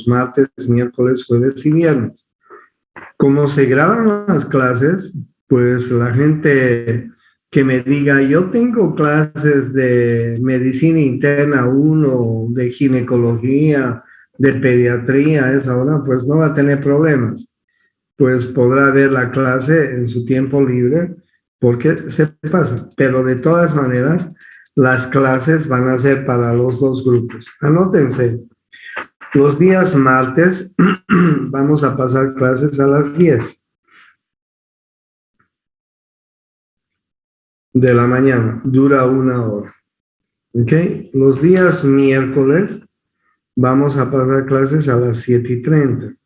martes, miércoles, jueves y viernes. Como se graban las clases, pues la gente que me diga, yo tengo clases de medicina interna 1, de ginecología, de pediatría a esa hora, pues no va a tener problemas. Pues podrá ver la clase en su tiempo libre porque se pasa. Pero de todas maneras, las clases van a ser para los dos grupos. Anótense. Los días martes vamos a pasar clases a las 10 de la mañana. Dura 1 hora. ¿Ok? Los días miércoles vamos a pasar clases a las 7:30.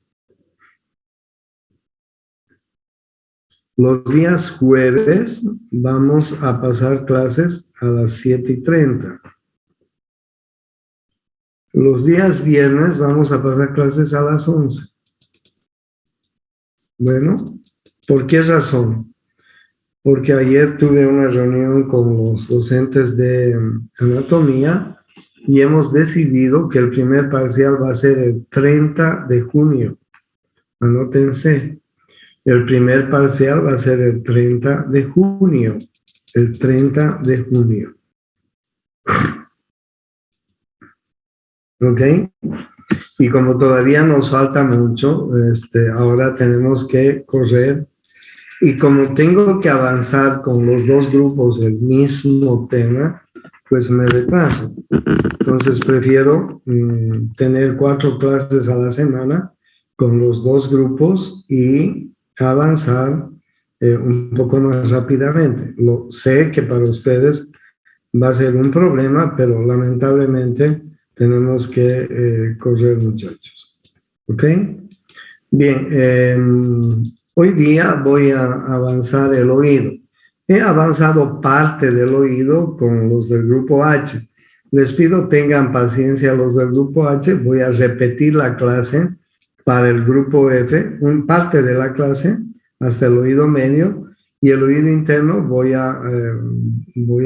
Los días jueves vamos a pasar clases a las 7:30. Los días viernes vamos a pasar clases a las 11. Bueno, ¿por qué razón? Porque ayer tuve una reunión con los docentes de anatomía y hemos decidido que el primer parcial va a ser el 30 de junio. Anótense. El primer parcial va a ser el 30 de junio. El 30 de junio. ¿Ok? Y como todavía nos falta mucho, ahora tenemos que correr. Y como tengo que avanzar con los dos grupos el mismo tema, pues me retraso. Entonces prefiero tener 4 clases a la semana con los dos grupos y avanzar un poco más rápidamente. Lo sé que para ustedes va a ser un problema, pero lamentablemente tenemos que correr, muchachos. ¿Ok? Bien, hoy día voy a avanzar el oído. He avanzado parte del oído con los del grupo H. Les pido tengan paciencia los del grupo H. Voy a repetir la clase para el grupo F, parte de la clase hasta el oído medio, y el oído interno voy a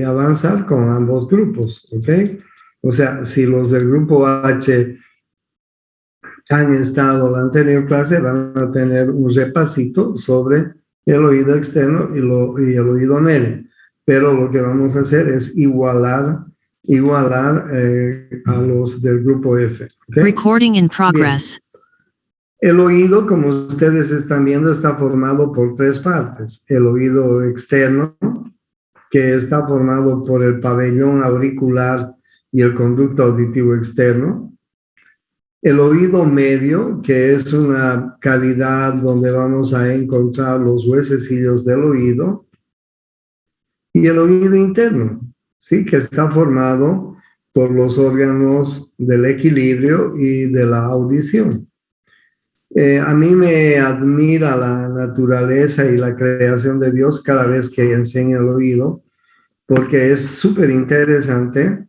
avanzar con ambos grupos, ¿ok? O sea, si los del grupo H han estado en la anterior clase, van a tener un repasito sobre el oído externo y el oído medio. Pero lo que vamos a hacer es igualar a los del grupo F. ¿Okay? Recording in progress. Bien. El oído, como ustedes están viendo, está formado por 3 partes. El oído externo, que está formado por el pabellón auricular y el conducto auditivo externo. El oído medio, que es una cavidad donde vamos a encontrar los huesecillos del oído. Y el oído interno, ¿sí? Que está formado por los órganos del equilibrio y de la audición. A mí me admira la naturaleza y la creación de Dios cada vez que enseño el oído, porque es súper interesante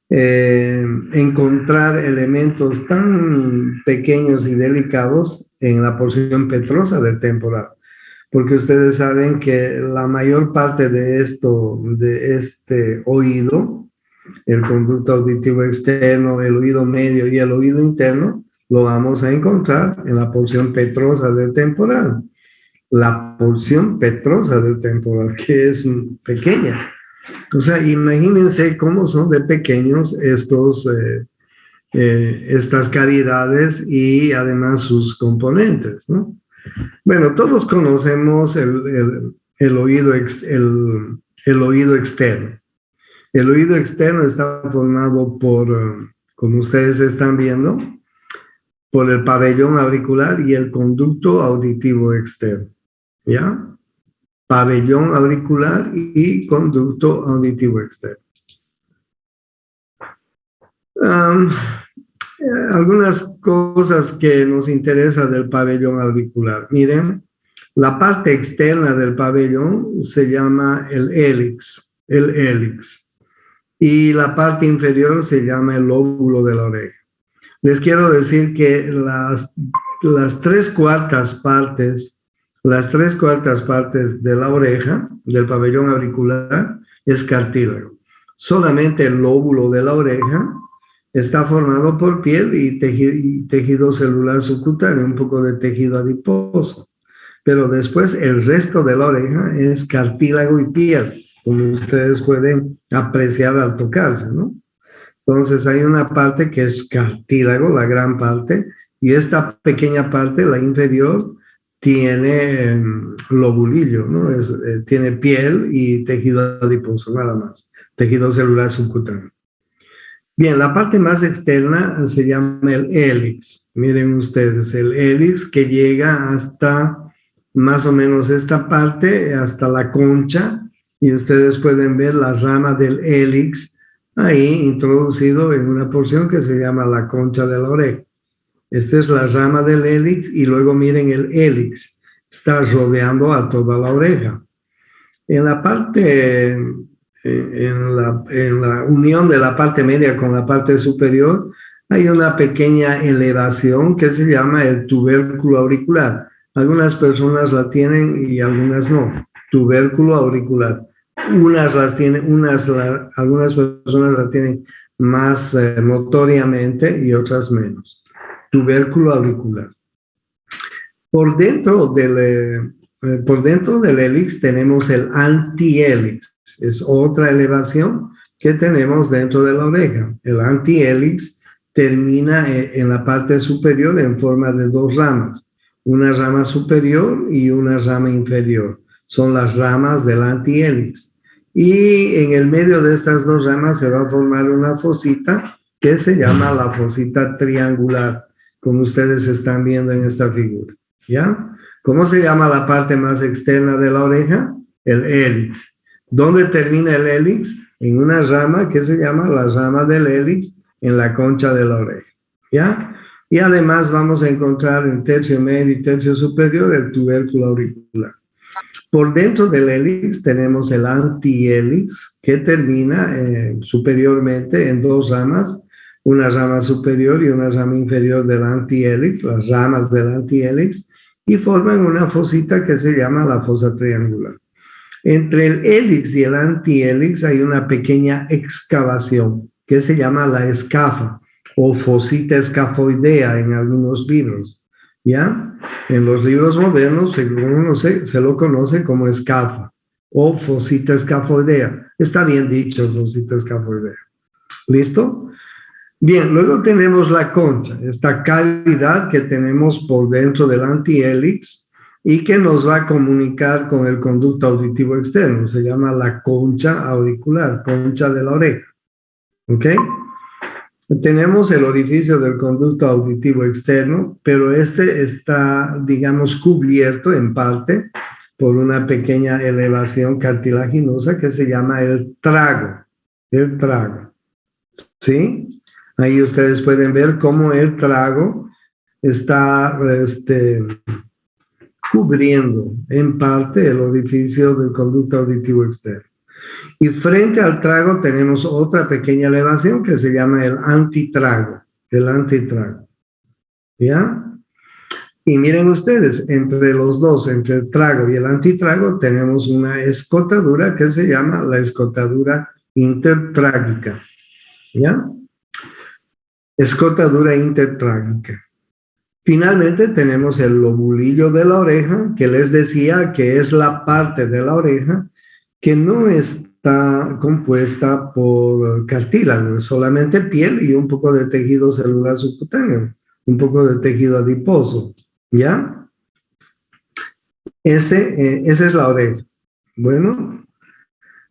encontrar elementos tan pequeños y delicados en la porción petrosa del temporal, porque ustedes saben que la mayor parte de este oído, el conducto auditivo externo, el oído medio y el oído interno, lo vamos a encontrar en la porción petrosa del temporal. La porción petrosa del temporal, que es pequeña. O sea, imagínense cómo son de pequeños estas cavidades y además sus componentes, ¿no? Bueno, todos conocemos el oído externo. El oído externo está formado por, como ustedes están viendo, por el pabellón auricular y el conducto auditivo externo, ¿ya? Pabellón auricular y conducto auditivo externo. Algunas cosas que nos interesan del pabellón auricular. Miren, la parte externa del pabellón se llama el hélix, y la parte inferior se llama el lóbulo de la oreja. Les quiero decir que las 3/4 partes de la oreja, del pabellón auricular, es cartílago. Solamente el lóbulo de la oreja está formado por piel y tejido celular subcutáneo, un poco de tejido adiposo. Pero después el resto de la oreja es cartílago y piel, como ustedes pueden apreciar al tocarse, ¿no? Entonces hay una parte que es cartílago, la gran parte, y esta pequeña parte, la inferior, tiene lobulillo, ¿no? Tiene piel y tejido adiposo, nada más, tejido celular subcutáneo. Bien, la parte más externa se llama el hélix. Miren ustedes, el hélix que llega hasta más o menos esta parte, hasta la concha, y ustedes pueden ver la rama del hélix ahí introducido en una porción que se llama la concha de la oreja. Esta es la rama del hélix y luego miren el hélix, está rodeando a toda la oreja. En la parte, en la unión de la parte media con la parte superior, hay una pequeña elevación que se llama el tubérculo auricular. Algunas personas la tienen y algunas no. Tubérculo auricular. Unas las tienen, algunas personas la tienen más notoriamente y otras menos. Tubérculo auricular. Por dentro del hélix tenemos el antihélix, es otra elevación que tenemos dentro de la oreja. El antihélix termina en la parte superior en forma de dos ramas, una rama superior y una rama inferior. Son las ramas del antihélix. Y en el medio de estas dos ramas se va a formar una fosita que se llama la fosita triangular, como ustedes están viendo en esta figura. ¿Ya? ¿Cómo se llama la parte más externa de la oreja? El hélix. ¿Dónde termina el hélix? En una rama que se llama la rama del hélix en la concha de la oreja. ¿Ya? Y además vamos a encontrar en tercio medio y tercio superior el tubérculo auricular. Por dentro del hélix tenemos el antihélix que termina superiormente en dos ramas, una rama superior y una rama inferior del antihélix, las ramas del antihélix, y forman una fosita que se llama la fosa triangular. Entre el hélix y el antihélix hay una pequeña excavación que se llama la escafa o fosita escafoidea en algunos libros, ¿ya? En los libros modernos se lo conoce como escafa o fosita escafoidea. Está bien dicho, fosita escafoidea. ¿Listo? Bien, luego tenemos la concha, esta cavidad que tenemos por dentro del antihélix y que nos va a comunicar con el conducto auditivo externo. Se llama la concha auricular, concha de la oreja. ¿Ok? Tenemos el orificio del conducto auditivo externo, pero este está, digamos, cubierto en parte por una pequeña elevación cartilaginosa que se llama el trago. El trago. ¿Sí? Ahí ustedes pueden ver cómo el trago está cubriendo en parte el orificio del conducto auditivo externo. Y frente al trago tenemos otra pequeña elevación que se llama el antitrago. El antitrago. ¿Ya? Y miren ustedes, entre los dos, entre el trago y el antitrago, tenemos una escotadura que se llama la escotadura intertrágica. ¿Ya? Escotadura intertrágica. Finalmente tenemos el lobulillo de la oreja, que les decía que es la parte de la oreja que no está compuesta por cartílago, es solamente piel y un poco de tejido celular subcutáneo, un poco de tejido adiposo, ¿ya? Esa es la oreja. Bueno,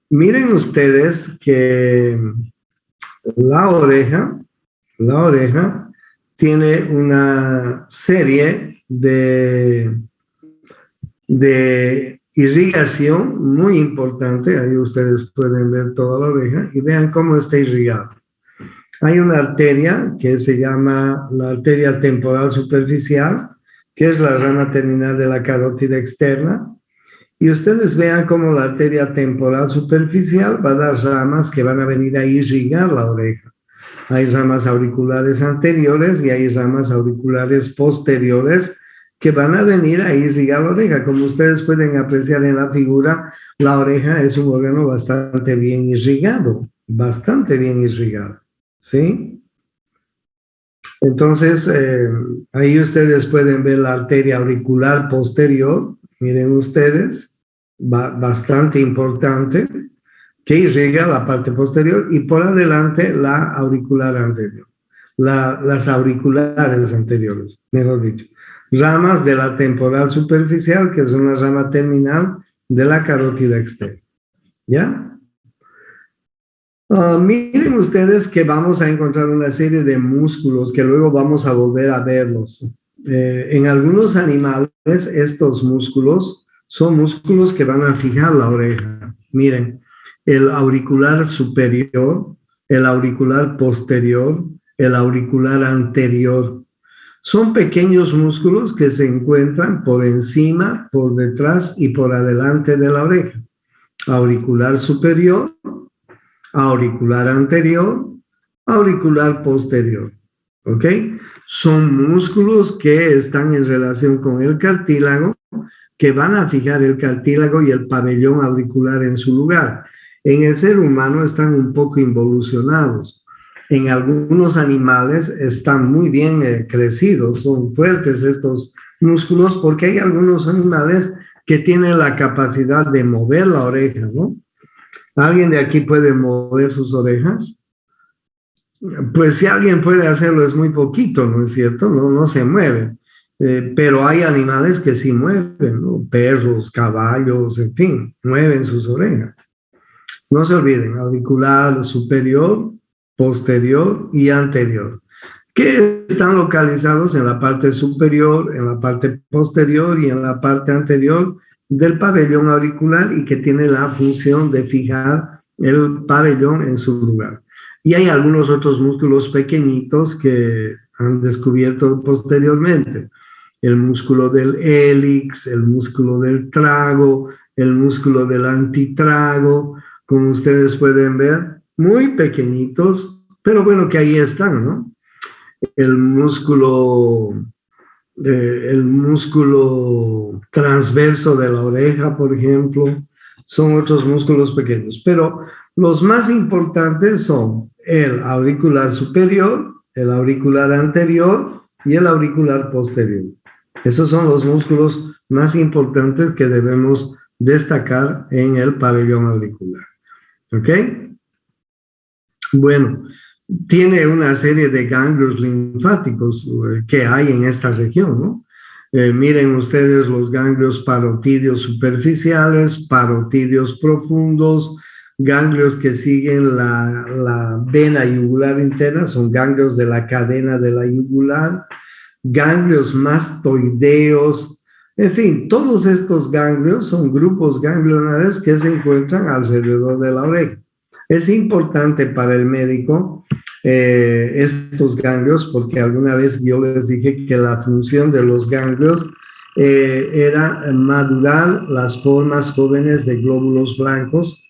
miren ustedes que la oreja tiene una serie de irrigación muy importante. Ahí ustedes pueden ver toda la oreja y vean cómo está irrigada. Hay una arteria que se llama la arteria temporal superficial, que es la rama terminal de la carótida externa. Y ustedes vean cómo la arteria temporal superficial va a dar ramas que van a venir a irrigar la oreja. Hay ramas auriculares anteriores y hay ramas auriculares posteriores que van a venir a irrigar la oreja. Como ustedes pueden apreciar en la figura, la oreja es un órgano bastante bien irrigado, ¿sí? Entonces, ahí ustedes pueden ver la arteria auricular posterior, miren ustedes, bastante importante, que irriga la parte posterior y por adelante la auricular anterior, las auriculares anteriores, mejor dicho. Ramas de la temporal superficial, que es una rama terminal de la carótida externa. ¿Ya? Miren ustedes que vamos a encontrar una serie de músculos que luego vamos a volver a verlos. En algunos animales, estos músculos son músculos que van a fijar la oreja. Miren, el auricular superior, el auricular posterior, el auricular anterior. Son pequeños músculos que se encuentran por encima, por detrás y por adelante de la oreja. Auricular superior, auricular anterior, auricular posterior. ¿Ok? Son músculos que están en relación con el cartílago, que van a fijar el cartílago y el pabellón auricular en su lugar. En el ser humano están un poco involucionados. En algunos animales están muy bien crecidos, son fuertes estos músculos, porque hay algunos animales que tienen la capacidad de mover la oreja, ¿no? ¿Alguien de aquí puede mover sus orejas? Pues si alguien puede hacerlo es muy poquito, ¿no es cierto? No se mueve. Pero hay animales que sí mueven, ¿no? Perros, caballos, en fin, mueven sus orejas. No se olviden, auricular superior, posterior y anterior, que están localizados en la parte superior, en la parte posterior y en la parte anterior del pabellón auricular y que tiene la función de fijar el pabellón en su lugar. Y hay algunos otros músculos pequeñitos que han descubierto posteriormente. El músculo del hélix, el músculo del trago, el músculo del antitrago, como ustedes pueden ver, muy pequeñitos, pero bueno, que ahí están, ¿no? El músculo transverso de la oreja, por ejemplo, son otros músculos pequeños, pero los más importantes son el auricular superior, el auricular anterior y el auricular posterior. Esos son los músculos más importantes que debemos destacar en el pabellón auricular. ¿Ok? Bueno, tiene una serie de ganglios linfáticos que hay en esta región, ¿no? Miren ustedes los ganglios parotidios superficiales, parotidios profundos, ganglios que siguen la vena yugular interna, son ganglios de la cadena de la yugular, ganglios mastoideos, en fin, todos estos ganglios son grupos ganglionares que se encuentran alrededor de la oreja. Es importante para el médico estos ganglios, porque alguna vez yo les dije que la función de los ganglios era madurar las formas jóvenes de glóbulos blancos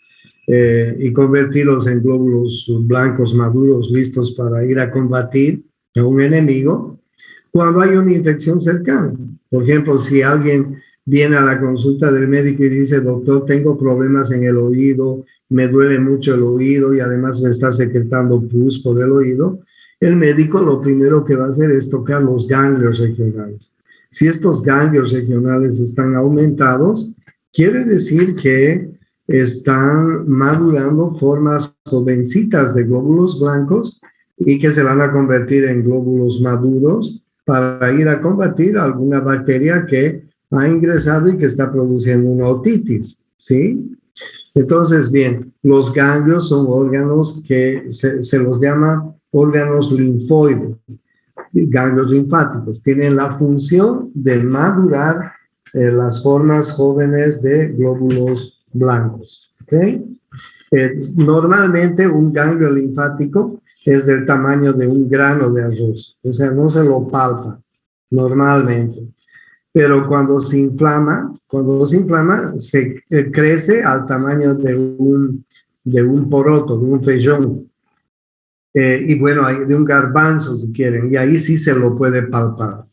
y convertirlos en glóbulos blancos maduros listos para ir a combatir a un enemigo cuando hay una infección cercana. Por ejemplo, si alguien viene a la consulta del médico y dice, doctor, tengo problemas en el oído, me duele mucho el oído y además me está secretando pus por el oído, el médico lo primero que va a hacer es tocar los ganglios regionales. Si estos ganglios regionales están aumentados, quiere decir que están madurando formas jovencitas de glóbulos blancos y que se van a convertir en glóbulos maduros para ir a combatir alguna bacteria que ha ingresado y que está produciendo una otitis, ¿sí? Entonces, bien, los ganglios son órganos que se los llama órganos linfoides, ganglios linfáticos. Tienen la función de madurar las formas jóvenes de glóbulos blancos. ¿Okay? Normalmente un ganglio linfático es del tamaño de un grano de arroz, o sea, no se lo palpa normalmente. Pero cuando se inflama, se crece al tamaño de un poroto, de un feijón. Y bueno, de un garbanzo si quieren, y ahí sí se lo puede palpar.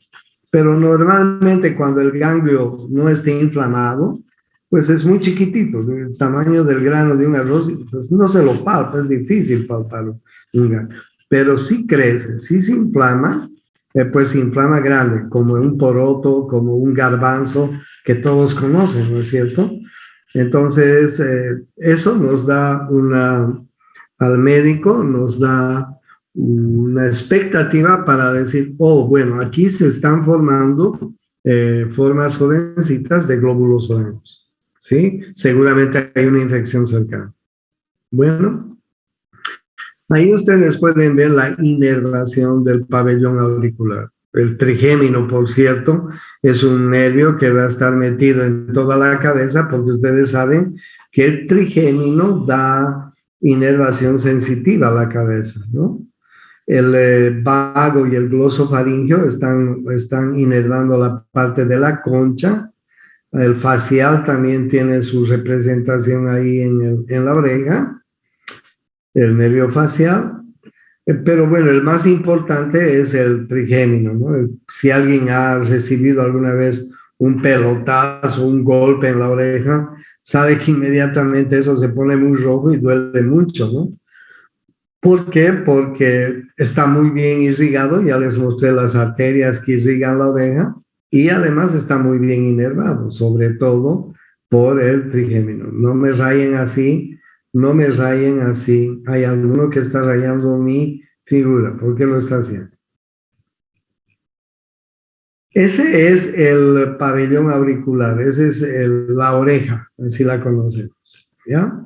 Pero normalmente cuando el ganglio no esté inflamado, pues es muy chiquitito, del tamaño del grano de un arroz, pues no se lo palpa, es difícil palparlo. pero si crece, si se inflama, pues se inflama grande, como un poroto, como un garbanzo, que todos conocen, ¿no es cierto? Entonces, eso nos da al médico nos da una expectativa para decir, oh, bueno, aquí se están formando formas jovencitas de glóbulos blancos, ¿sí? Seguramente hay una infección cercana. Bueno, ahí ustedes pueden ver la inervación del pabellón auricular. El trigémino, por cierto, es un nervio que va a estar metido en toda la cabeza porque ustedes saben que el trigémino da inervación sensitiva a la cabeza, ¿no? El vago y el glosofaringeo están inervando la parte de la concha. El facial también tiene su representación ahí en la oreja, el nervio facial. Pero bueno, el más importante es el trigémino, ¿no? Si alguien ha recibido alguna vez un pelotazo, un golpe en la oreja, sabe que inmediatamente eso se pone muy rojo y duele mucho, ¿no? ¿Por qué? Porque está muy bien irrigado, ya les mostré las arterias que irrigan la oreja, y además está muy bien inervado, sobre todo por el trigémino. No me rayen así, no me rayen así. Hay alguno que está rayando mi figura. ¿Por qué lo está haciendo? Ese es el pabellón auricular, ese es la oreja, así la conocemos, ¿ya?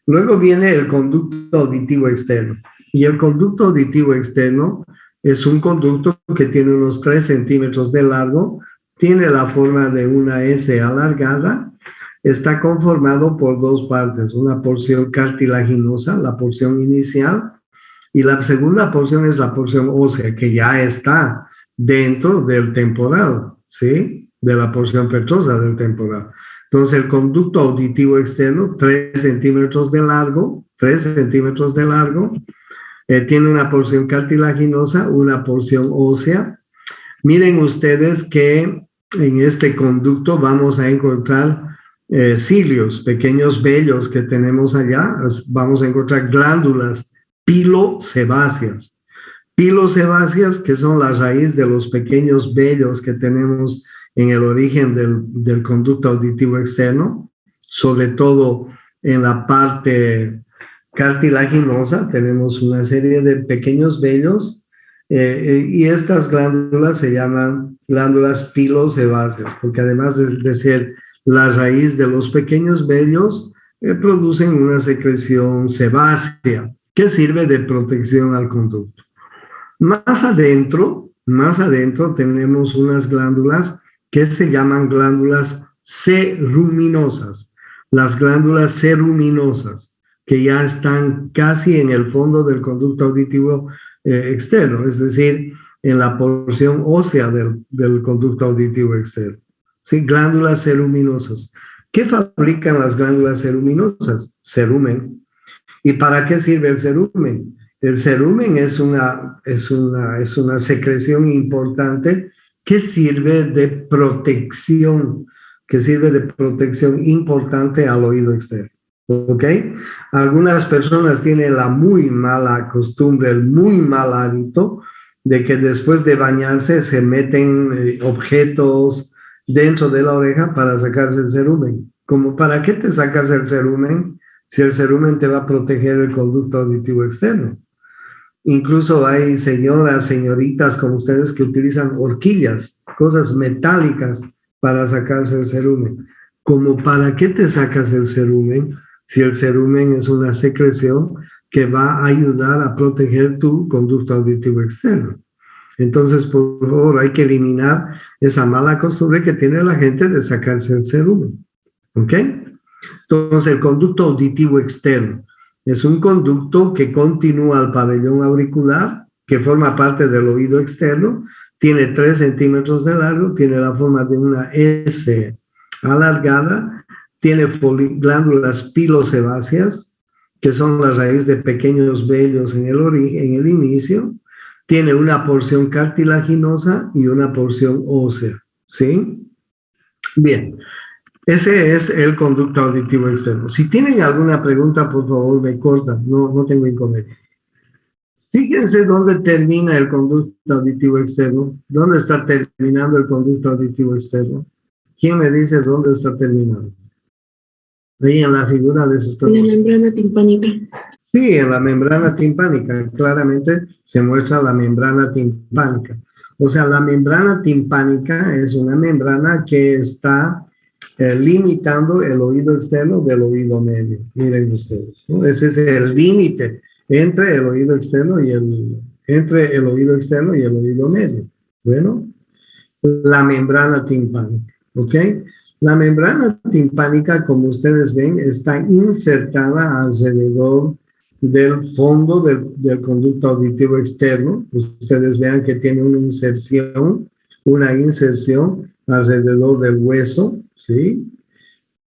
Luego viene el conducto auditivo externo. Y el conducto auditivo externo es un conducto que tiene unos 3 centímetros de largo, tiene la forma de una S alargada, está conformado por 2 partes, una porción cartilaginosa, la porción inicial, y la segunda porción es la porción ósea, que ya está dentro del temporal, ¿sí? De la porción petrosa del temporal. Entonces, el conducto auditivo externo, 3 centímetros de largo, 3 centímetros de largo, tiene una porción cartilaginosa, una porción ósea. Miren ustedes que en este conducto vamos a encontrar cilios, pequeños vellos que tenemos allá, vamos a encontrar glándulas pilosebáceas. Pilosebáceas, que son la raíz de los pequeños vellos que tenemos en el origen del conducto auditivo externo, sobre todo en la parte cartilaginosa, tenemos una serie de pequeños vellos y estas glándulas se llaman glándulas pilosebáceas, porque además de ser la raíz de los pequeños vellos, producen una secreción sebácea que sirve de protección al conducto. Más adentro tenemos unas glándulas que se llaman glándulas ceruminosas, las glándulas ceruminosas, que ya están casi en el fondo del conducto auditivo externo, es decir, en la porción ósea del conducto auditivo externo. ¿Sí? Glándulas ceruminosas. ¿Qué fabrican las glándulas ceruminosas? Cerumen. ¿Y para qué sirve el cerumen? El cerumen es una secreción importante que sirve de protección importante al oído externo. ¿Ok? Algunas personas tienen la muy mala costumbre, el muy mal hábito de que después de bañarse se meten objetos dentro de la oreja para sacarse el cerumen. ¿Cómo para qué te sacas el cerumen si el cerumen te va a proteger el conducto auditivo externo? Incluso hay señoras, señoritas como ustedes que utilizan horquillas, cosas metálicas para sacarse el cerumen. ¿Cómo para qué te sacas el cerumen si el cerumen es una secreción que va a ayudar a proteger tu conducto auditivo externo? Entonces, por favor, hay que eliminar esa mala costumbre que tiene la gente de sacarse el cerumen. ¿Ok? Entonces, el conducto auditivo externo es un conducto que continúa al pabellón auricular, que forma parte del oído externo, tiene 3 centímetros de largo, tiene la forma de una S alargada, tiene glándulas pilosebáceas, que son la raíz de pequeños vellos en el inicio, tiene una porción cartilaginosa y una porción ósea, ¿sí? Bien. Ese es el conducto auditivo externo. Si tienen alguna pregunta, por favor, me cortan. No tengo inconveniente. Fíjense dónde termina el conducto auditivo externo. ¿Dónde está terminando el conducto auditivo externo? ¿Quién me dice dónde está terminando? Ahí en la figura de ese En la membrana timpánica. Sí, en la membrana timpánica. Claramente se muestra la membrana timpánica. O sea, la membrana timpánica es una membrana que está limitando el oído externo del oído medio. Miren ustedes, ¿no? Ese es el límite entre el oído externo y entre el oído externo y el oído medio. Bueno, la membrana timpánica, ¿ok? La membrana timpánica, como ustedes ven, está insertada alrededor del fondo del conducto auditivo externo. Ustedes vean que tiene una inserción alrededor del hueso, ¿sí?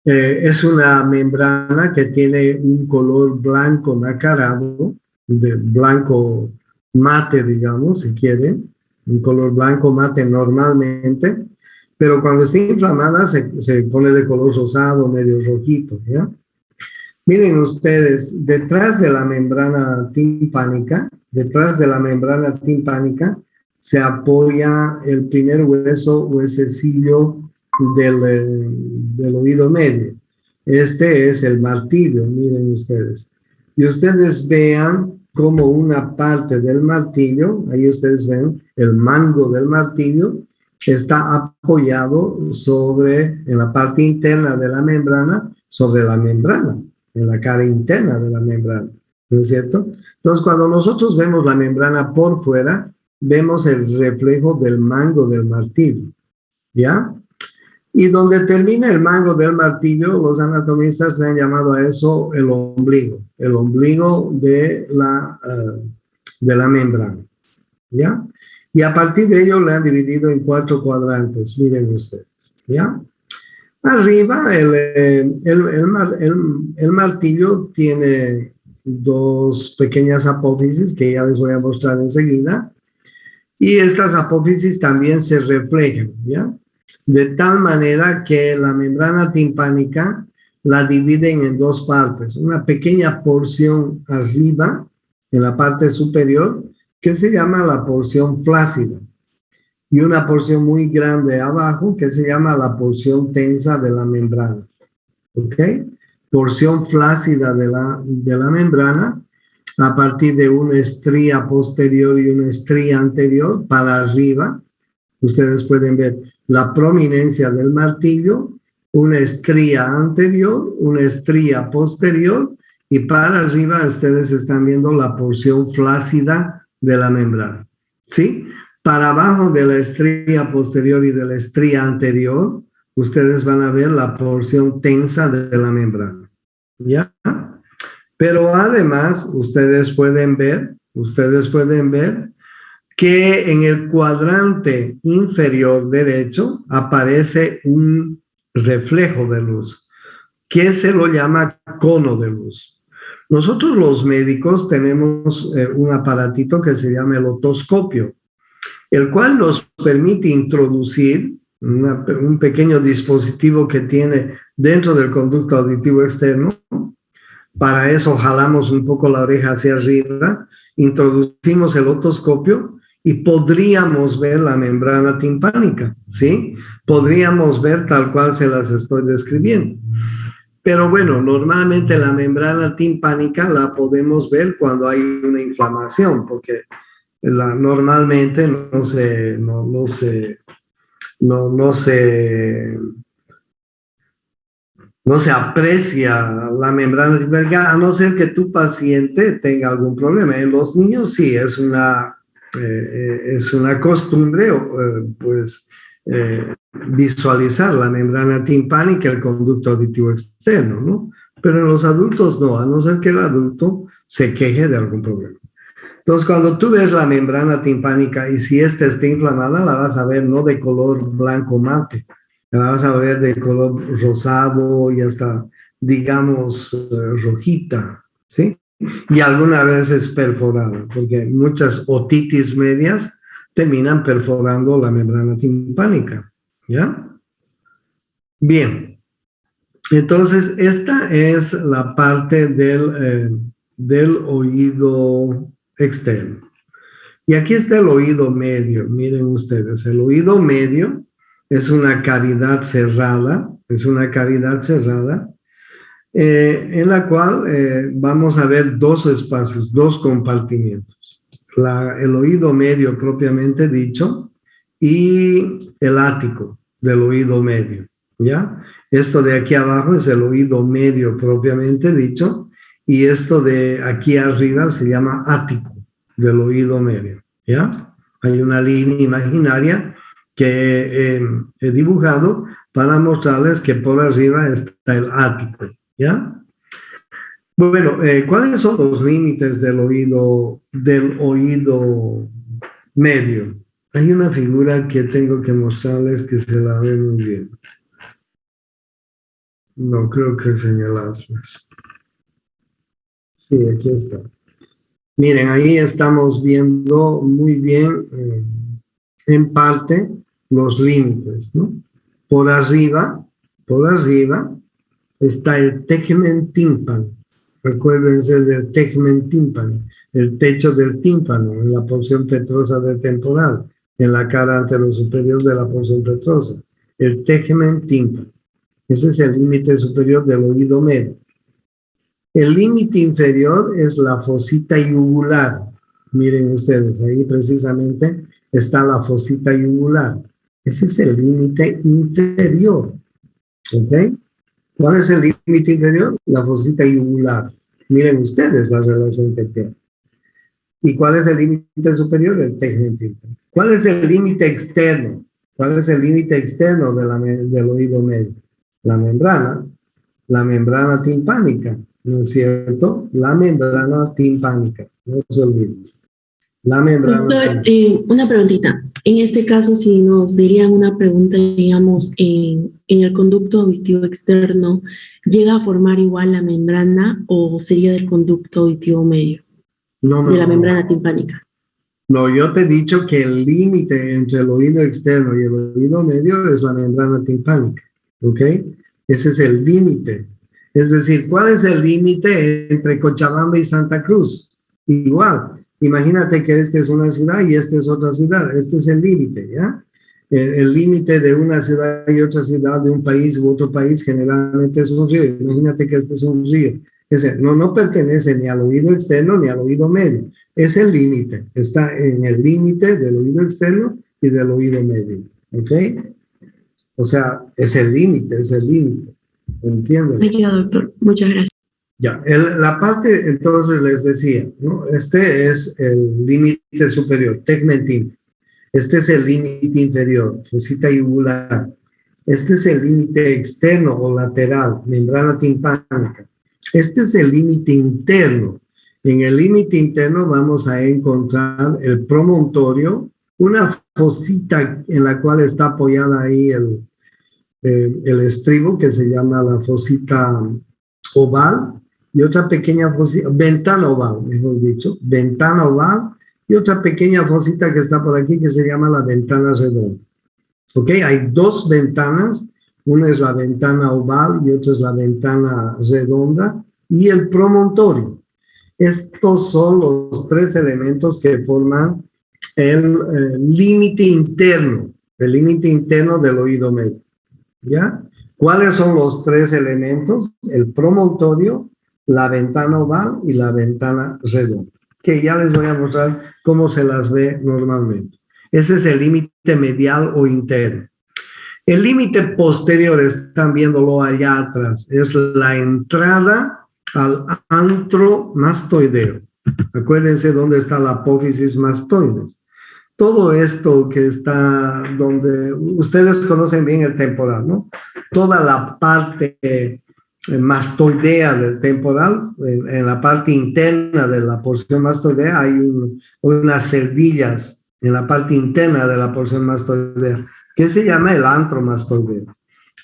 Es una membrana que tiene un color blanco nacarado, de blanco mate, digamos, si quieren, un color blanco mate normalmente, pero cuando está inflamada se pone de color rosado, medio rojito, ¿ya? Miren ustedes, detrás de la membrana timpánica, se apoya el primer hueso, huesecillo del oído medio. Este es el martillo, miren ustedes. Y ustedes vean como una parte del martillo, ahí ustedes ven el mango del martillo, está apoyado en la parte interna de la membrana, sobre la membrana, en la cara interna de la membrana, ¿no es cierto? Entonces, cuando nosotros vemos la membrana por fuera, vemos el reflejo del mango del martillo, ¿ya? Y donde termina el mango del martillo, los anatomistas le han llamado a eso el ombligo de la membrana, ¿ya? Y a partir de ello le han dividido en 4 cuadrantes, miren ustedes, ¿ya? Arriba, el martillo tiene 2 pequeñas apófisis que ya les voy a mostrar enseguida, y estas apófisis también se reflejan, ¿ya? De tal manera que la membrana timpánica la dividen en 2 partes. Una pequeña porción arriba, en la parte superior, que se llama la porción flácida, y una porción muy grande abajo, que se llama la porción tensa de la membrana. ¿Ok? Porción flácida de la membrana, a partir de una estría posterior y una estría anterior para arriba. Ustedes pueden ver la prominencia del martillo, una estría anterior, una estría posterior, y para arriba ustedes están viendo la porción flácida de la membrana, ¿sí? Para abajo de la estría posterior y de la estría anterior, ustedes van a ver la porción tensa de la membrana, ¿ya? Pero además, ustedes pueden ver que en el cuadrante inferior derecho aparece un reflejo de luz, que se lo llama cono de luz. Nosotros los médicos tenemos un aparatito que se llama el otoscopio, el cual nos permite introducir un pequeño dispositivo que tiene dentro del conducto auditivo externo. Para eso jalamos un poco la oreja hacia arriba, introducimos el otoscopio y podríamos ver la membrana timpánica, ¿sí? Podríamos ver tal cual se las estoy describiendo. Pero bueno, normalmente la membrana timpánica la podemos ver cuando hay una inflamación, porque normalmente no se aprecia la membrana timpánica, a no ser que tu paciente tenga algún problema. En los niños sí, es una costumbre, pues, visualizar la membrana timpánica, el conducto auditivo externo, ¿no? Pero en los adultos no, a no ser que el adulto se queje de algún problema. Entonces, cuando tú ves la membrana timpánica y si esta está inflamada, la vas a ver no de color blanco mate, la vas a ver de color rosado y hasta, digamos, rojita, ¿sí? Y algunas veces perforada, porque muchas otitis medias terminan perforando la membrana timpánica, ¿ya? Bien, entonces esta es la parte del oído externo. Y aquí está el oído medio, miren ustedes, el oído medio es una cavidad cerrada, en la cual vamos a ver dos espacios, dos compartimientos. El oído medio propiamente dicho y el ático del oído medio, ¿ya? Esto de aquí abajo es el oído medio propiamente dicho y esto de aquí arriba se llama ático del oído medio, ¿ya? Hay una línea imaginaria que he dibujado para mostrarles que por arriba está el ático, ¿ya? Bueno, ¿cuáles son los límites del oído medio? Hay una figura que tengo que mostrarles que se la ve muy bien. No creo que señalarles. Sí, aquí está. Miren, ahí estamos viendo muy bien, en parte, los límites, ¿no? Por arriba está el tegmen tímpano. Recuérdense del tegmen tímpano, el techo del tímpano, en la porción petrosa del temporal, en la cara anterosuperior de la porción petrosa. El tegmen tímpano. Ese es el límite superior del oído medio. El límite inferior es la fosita yugular. Miren ustedes, ahí precisamente está la fosita yugular. Ese es el límite inferior. ¿Ok? ¿Cuál es el límite inferior? La fosita yugular. Miren ustedes la relación que tiene. ¿Y cuál es el límite superior? El tegmen tímpano. ¿Cuál es el límite externo? ¿Cuál es el límite externo del oído medio? La membrana timpánica, ¿no es cierto? La membrana timpánica, no se olviden. La membrana Doctor, una preguntita. En este caso, si nos dirían una pregunta, digamos, en el conducto auditivo externo, ¿llega a formar igual la membrana o sería del conducto auditivo medio? No, de la membrana timpánica. No, yo te he dicho que el límite entre el oído externo y el oído medio es la membrana timpánica, ¿ok? Ese es el límite. Es decir, ¿cuál es el límite entre Cochabamba y Santa Cruz? Igual, imagínate que esta es una ciudad y esta es otra ciudad. Este es el límite, ¿ya? El límite de una ciudad y otra ciudad, de un país u otro país, generalmente es un río. Imagínate que este es un río. No pertenece ni al oído externo ni al oído medio. Es el límite. Está en el límite del oído externo y del oído medio. ¿Ok? O sea, es el límite, ¿entienden? Me queda, doctor. Muchas gracias. Ya, la parte, entonces les decía, ¿no? Este es el límite superior, tegmen tímpano. Este es el límite inferior, fosita yugular. Este es el límite externo o lateral, membrana timpánica. Este es el límite interno. En el límite interno vamos a encontrar el promontorio, una fosita en la cual está apoyada ahí el estribo, que se llama la fosita oval, y otra pequeña fosita, ventana oval, mejor dicho, ventana oval, y otra pequeña fosita que está por aquí que se llama la ventana redonda. ¿Ok? Hay dos ventanas, una es la ventana oval y otra es la ventana redonda, y el promontorio. Estos son los tres elementos que forman el límite interno, el límite interno del oído medio. ¿Ya? ¿Cuáles son los tres elementos? El promontorio, la ventana oval y la ventana redonda, que ya les voy a mostrar cómo se las ve normalmente. Ese es el límite medial o interno. El límite posterior, están viéndolo allá atrás, es la entrada al antro mastoideo. Acuérdense dónde está la apófisis mastoides. Todo esto que está donde ustedes conocen bien el temporal, ¿no? Toda la parte mastoidea del temporal, en la parte interna de la porción mastoidea hay unas celdillas en la parte interna de la porción mastoidea, que se llama el antro mastoideo.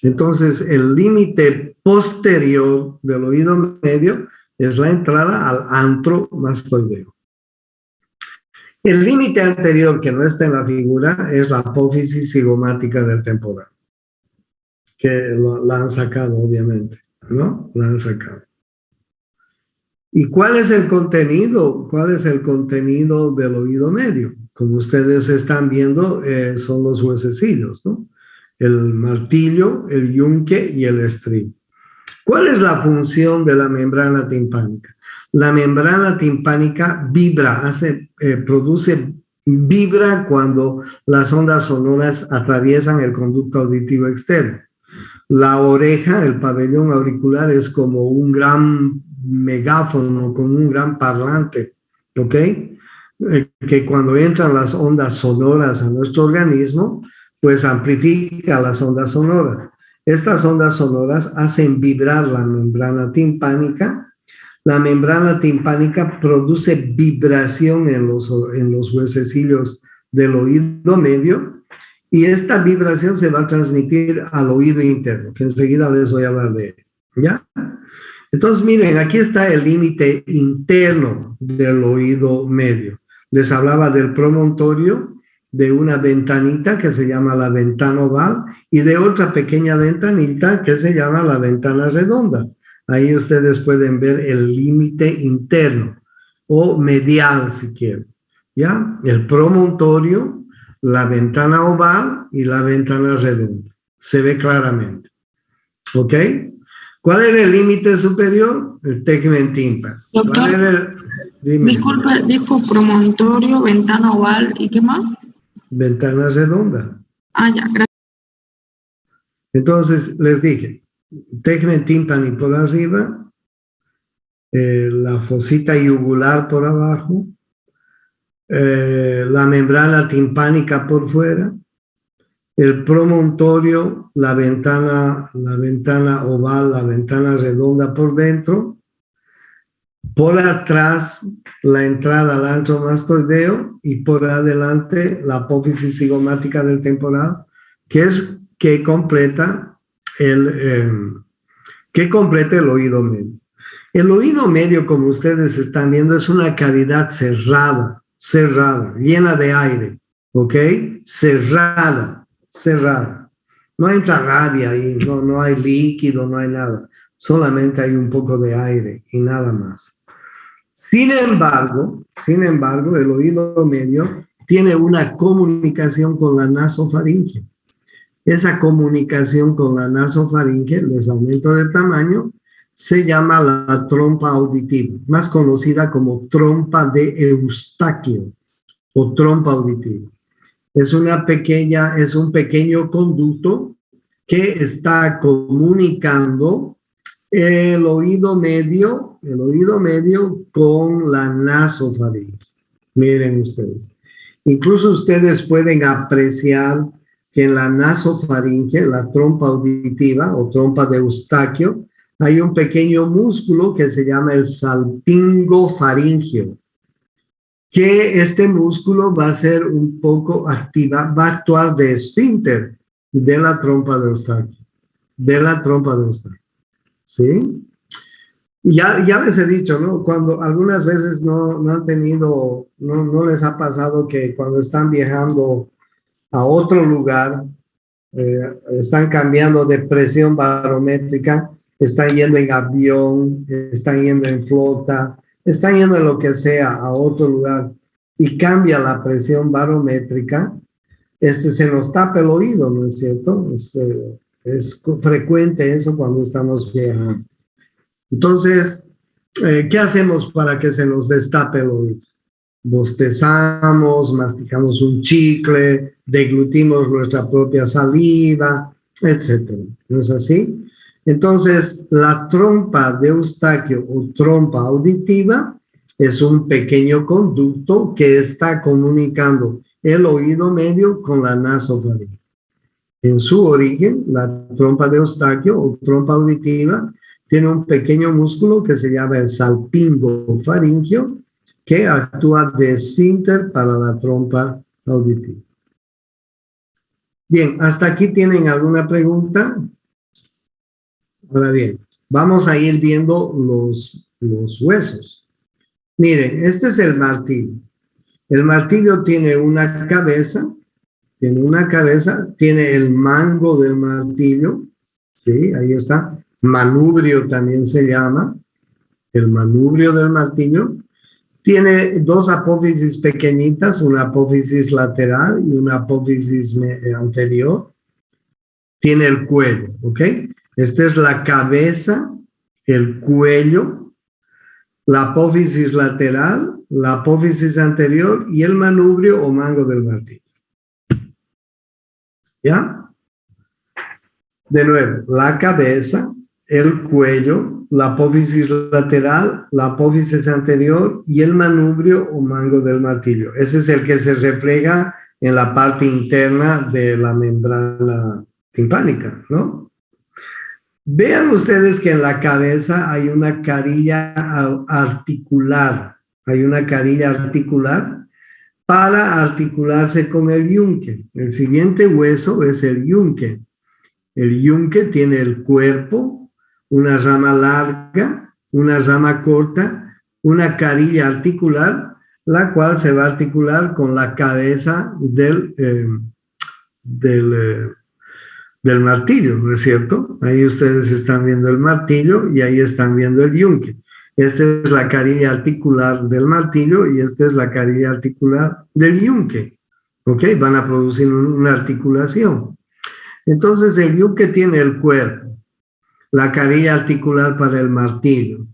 Entonces, el límite posterior del oído medio es la entrada al antro mastoideo. El límite anterior, que no está en la figura, es la apófisis cigomática del temporal, que la han sacado, obviamente, ¿no? La han sacado. ¿Y cuál es el contenido? ¿Cuál es el contenido del oído medio? Como ustedes están viendo, son los huesecillos, ¿no? El martillo, el yunque y el estribo. ¿Cuál es la función de la membrana timpánica? La membrana timpánica vibra, vibra cuando las ondas sonoras atraviesan el conducto auditivo externo. La oreja, el pabellón auricular, es como un gran megáfono, como un gran parlante, ¿ok? Que cuando entran las ondas sonoras a nuestro organismo, pues amplifica las ondas sonoras. Estas ondas sonoras hacen vibrar la membrana timpánica. La membrana timpánica produce vibración en los huesecillos del oído medio, y esta vibración se va a transmitir al oído interno, que enseguida les voy a hablar de él, ¿ya? Entonces, miren, aquí está el límite interno del oído medio. Les hablaba del promontorio, de una ventanita que se llama la ventana oval y de otra pequeña ventanita que se llama la ventana redonda. Ahí ustedes pueden ver el límite interno o medial, si quieren, ¿ya? El promontorio, la ventana oval y la ventana redonda. Se ve claramente. ¿Ok? ¿Cuál era el límite superior? El tegmen tímpano. Doctor, disculpe, dijo promontorio, ventana oval, ¿y qué más? Ventana redonda. Ah, ya, gracias. Entonces, les dije, tegmen tímpano por arriba, la fosita yugular por abajo, la membrana timpánica por fuera, el promontorio, la ventana oval, la ventana redonda por dentro, por atrás la entrada al antro mastoideo y por adelante la apófisis cigomática del temporal, que completa el oído medio. El oído medio, como ustedes están viendo, es una cavidad cerrada, llena de aire, ¿ok? Cerrada. No entra nadie ahí, no hay líquido, no hay nada. Solamente hay un poco de aire y nada más. Sin embargo, el oído medio tiene una comunicación con la nasofaringe. Esa comunicación con la nasofaringe, les aumento de tamaño, se llama la trompa auditiva, más conocida como trompa de Eustaquio o trompa auditiva. Es un pequeño conducto que está comunicando el oído medio con la nasofaringe. Miren ustedes. Incluso ustedes pueden apreciar que en la nasofaringe, la trompa auditiva o trompa de Eustaquio, hay un pequeño músculo que se llama el salpingofaringio, que este músculo va a ser un poco activa, va a actuar de esfínter de la trompa de Eustaquio, ¿sí? Ya les he dicho, ¿no? Cuando algunas veces no les ha pasado que cuando están viajando a otro lugar, están cambiando de presión barométrica, están yendo en avión, están yendo en flota, están yendo en lo que sea a otro lugar y cambia la presión barométrica, se nos tapa el oído, ¿no es cierto? Es frecuente eso cuando estamos viajando. Entonces, ¿qué hacemos para que se nos destape el oído? Bostezamos, masticamos un chicle, deglutimos nuestra propia saliva, etc. ¿No es así? Entonces, la trompa de Eustaquio o trompa auditiva es un pequeño conducto que está comunicando el oído medio con la nasofaringe. En su origen, la trompa de Eustaquio o trompa auditiva tiene un pequeño músculo que se llama el salpingofaringio, que actúa de esfínter para la trompa auditiva. Bien, ¿hasta aquí tienen alguna pregunta? Ahora bien, vamos a ir viendo los huesos. Miren, este es el martillo. El martillo tiene una cabeza, tiene el mango del martillo, ¿sí? Ahí está. Manubrio también se llama. el manubrio del martillo, tiene dos apófisis pequeñitas, una apófisis lateral y una apófisis anterior. Tiene el cuello, ¿ok? Esta es la cabeza, el cuello, la apófisis lateral, la apófisis anterior y el manubrio o mango del martillo. ¿Ya? De nuevo, la cabeza, el cuello, la apófisis lateral, la apófisis anterior y el manubrio o mango del martillo. Ese es el que se refleja en la parte interna de la membrana timpánica, ¿no? Vean ustedes que en la cabeza hay una carilla articular. Hay una carilla articular para articularse con el yunque. El siguiente hueso es el yunque. El yunque tiene el cuerpo, una rama larga, una rama corta, una carilla articular, la cual se va a articular con la cabeza del martillo, ¿no es cierto? Ahí ustedes están viendo el martillo y ahí están viendo el yunque. Esta es la carilla articular del martillo y esta es la carilla articular del yunque. ¿Ok? Van a producir una articulación. Entonces el yunque tiene el cuerpo, la carilla articular para el martillo.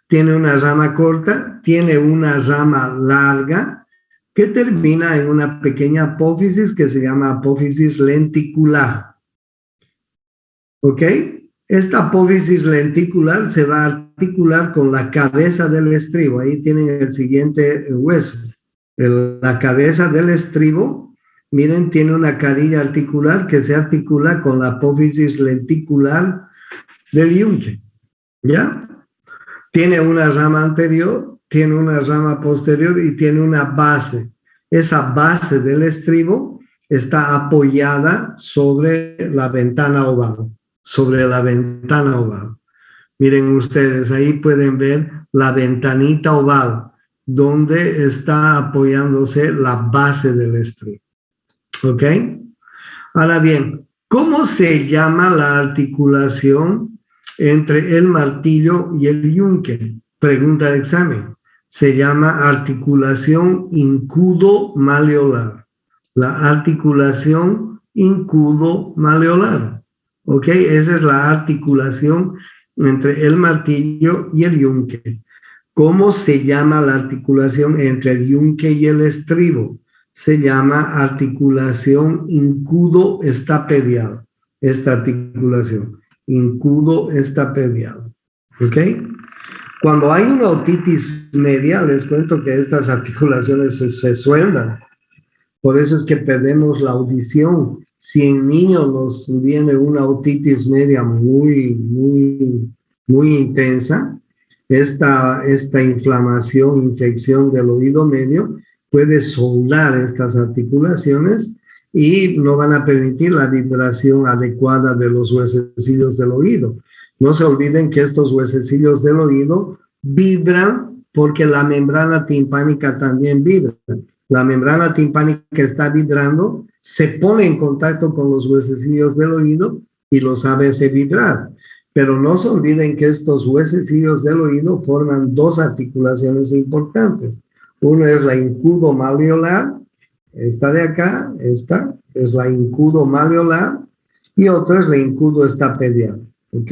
Tiene una rama corta, tiene una rama larga que termina en una pequeña apófisis que se llama apófisis lenticular. ¿Ok? Esta apófisis lenticular se va a articular con la cabeza del estribo. Ahí tienen el siguiente hueso. La cabeza del estribo, miren, tiene una carilla articular que se articula con la apófisis lenticular del yunque. ¿Ya? Tiene una rama anterior, tiene una rama posterior y tiene una base. Esa base del estribo está apoyada sobre la ventana oval. Sobre la ventana oval. Miren ustedes, ahí pueden ver la ventanita oval, donde está apoyándose la base del estribo. ¿Ok? Ahora bien, ¿cómo se llama la articulación entre el martillo y el yunque? Pregunta de examen. Se llama articulación incudo-maleolar. La articulación incudo-maleolar. ¿Ok? Esa es la articulación entre el martillo y el yunque. ¿Cómo se llama la articulación entre el yunque y el estribo? Se llama articulación incudo-estapedial. Esta articulación, incudo-estapedial. ¿Ok? Cuando hay una otitis media, les cuento que estas articulaciones se sueldan. Por eso es que perdemos la audición. Si en niños nos viene una otitis media muy intensa, esta inflamación, infección del oído medio puede soldar estas articulaciones y no van a permitir la vibración adecuada de los huesecillos del oído. No se olviden que estos huesecillos del oído vibran porque la membrana timpánica también vibra. La membrana timpánica está vibrando, se pone en contacto con los huesecillos del oído y los hace vibrar. Pero no se olviden que estos huesecillos del oído forman dos articulaciones importantes. Una es la incudo-maleolar, esta de acá, esta es la incudo-maleolar, y otra es la incudo-estapedial, ¿ok?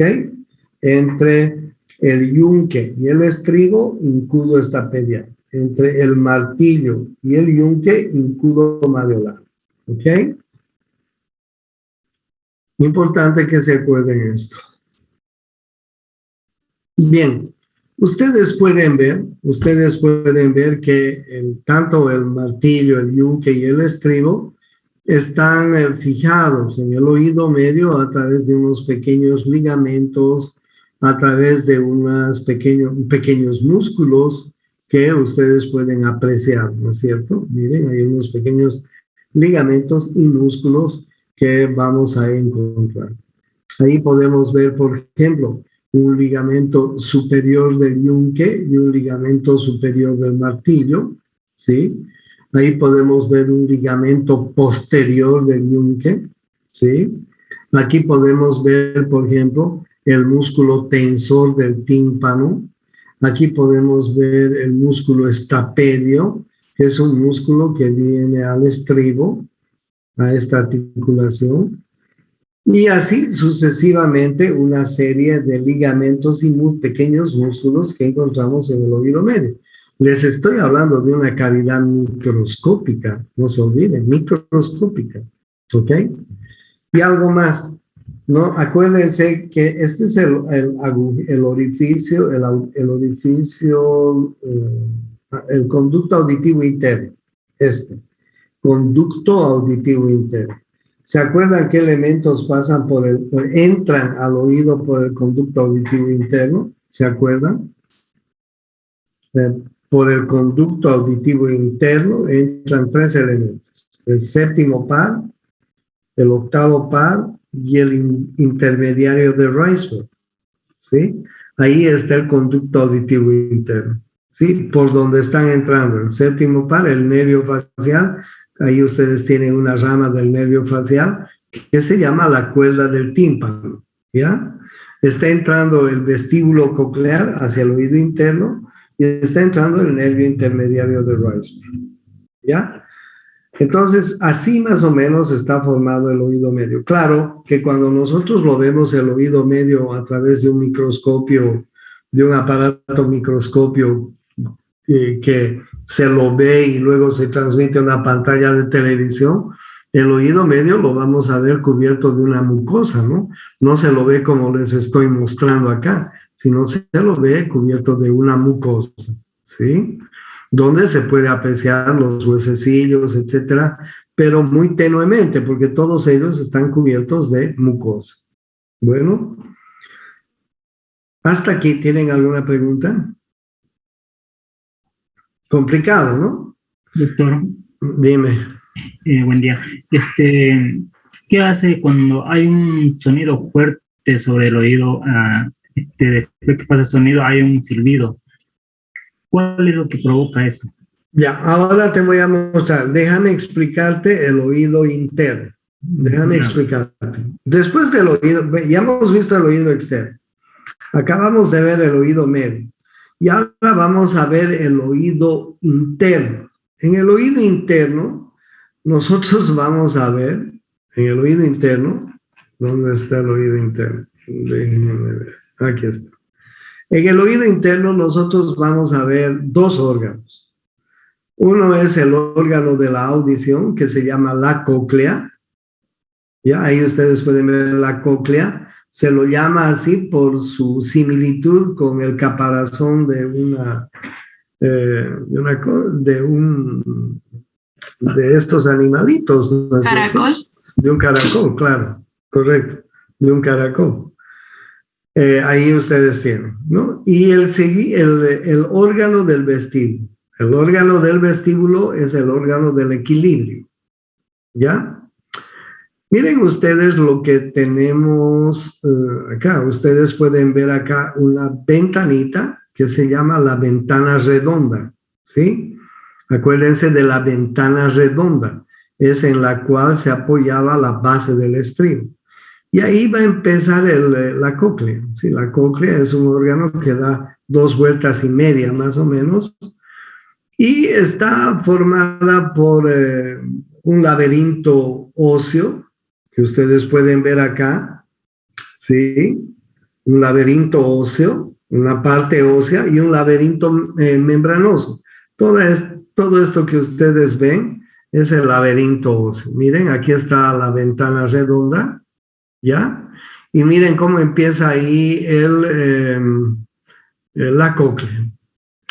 Entre el yunque y el estribo, incudo-estapedial. Entre el martillo y el yunque, incudo-maleolar, ¿ok? Importante que se acuerden esto. Bien, ustedes pueden ver que tanto el martillo, el yunque y el estribo están fijados en el oído medio a través de unos pequeños ligamentos, a través de unos pequeños músculos que ustedes pueden apreciar, ¿no es cierto? Miren, hay unos pequeños ligamentos y músculos que vamos a encontrar. Ahí podemos ver, por ejemplo, un ligamento superior del yunque y un ligamento superior del martillo, ¿sí? Ahí podemos ver un ligamento posterior del yunque, ¿sí? Aquí podemos ver, por ejemplo, el músculo tensor del tímpano. Aquí podemos ver el músculo estapedio, que es un músculo que viene al estribo, a esta articulación. Y así sucesivamente una serie de ligamentos y muy pequeños músculos que encontramos en el oído medio. Les estoy hablando de una cavidad microscópica, no se olviden, microscópica, ¿ok? Y algo más, ¿no? Acuérdense que este es el orificio, el conducto auditivo interno, conducto auditivo interno. ¿Se acuerdan qué elementos entran al oído por el conducto auditivo interno? ¿Se acuerdan? Por el conducto auditivo interno entran 3 elementos. El séptimo par, el octavo par y el intermediario de Reisberg. ¿Sí? Ahí está el conducto auditivo interno. ¿Sí? Por donde están entrando el séptimo par, el nervio facial. Ahí ustedes tienen una rama del nervio facial que se llama la cuerda del tímpano, ¿ya? Está entrando el vestíbulo coclear hacia el oído interno y está entrando el nervio intermediario de Reisberg, ¿ya? Entonces, así más o menos está formado el oído medio. Claro que cuando nosotros lo vemos el oído medio a través de un microscopio, de un aparato microscopio que se lo ve y luego se transmite a una pantalla de televisión, el oído medio lo vamos a ver cubierto de una mucosa, ¿no? No se lo ve como les estoy mostrando acá, sino se lo ve cubierto de una mucosa, ¿sí? Donde se puede apreciar los huesecillos, etcétera, pero muy tenuemente, porque todos ellos están cubiertos de mucosa. Bueno, ¿hasta aquí tienen alguna pregunta? Complicado, ¿no? Doctor. Dime. Buen día. ¿Qué hace cuando hay un sonido fuerte sobre el oído? Después que pasa el sonido hay un silbido. ¿Cuál es lo que provoca eso? Ya, ahora te voy a mostrar. Déjame explicarte el oído interno. Déjame explicarte. Después del oído, ya hemos visto el oído externo. Acabamos de ver el oído medio. Y ahora vamos a ver el oído interno. En el oído interno, nosotros vamos a ver, en el oído interno, ¿dónde está el oído interno? Déjenme ver. Aquí está. En el oído interno nosotros vamos a ver 2 órganos. Uno es el órgano de la audición, que se llama la cóclea. Ya, ahí ustedes pueden ver la cóclea. Se lo llama así por su similitud con el caparazón de estos animalitos, ¿no es cierto? ¿Caracol? De un caracol, claro, correcto, de un caracol. Ahí ustedes tienen, ¿no? Y el órgano del vestíbulo. El órgano del vestíbulo es el órgano del equilibrio, ¿ya? Miren ustedes lo que tenemos acá. Ustedes pueden ver acá una ventanita que se llama la ventana redonda, ¿sí? Acuérdense de la ventana redonda. Es en la cual se apoyaba la base del estribo. Y ahí va a empezar la cóclea, ¿sí? La cóclea es un órgano que da 2 vueltas y media más o menos. Y está formada por un laberinto óseo, que ustedes pueden ver acá, ¿sí? Un laberinto óseo, una parte ósea y un laberinto membranoso. Todo esto que ustedes ven es el laberinto óseo. Miren, aquí está la ventana redonda, ¿ya? Y miren cómo empieza ahí la cóclea,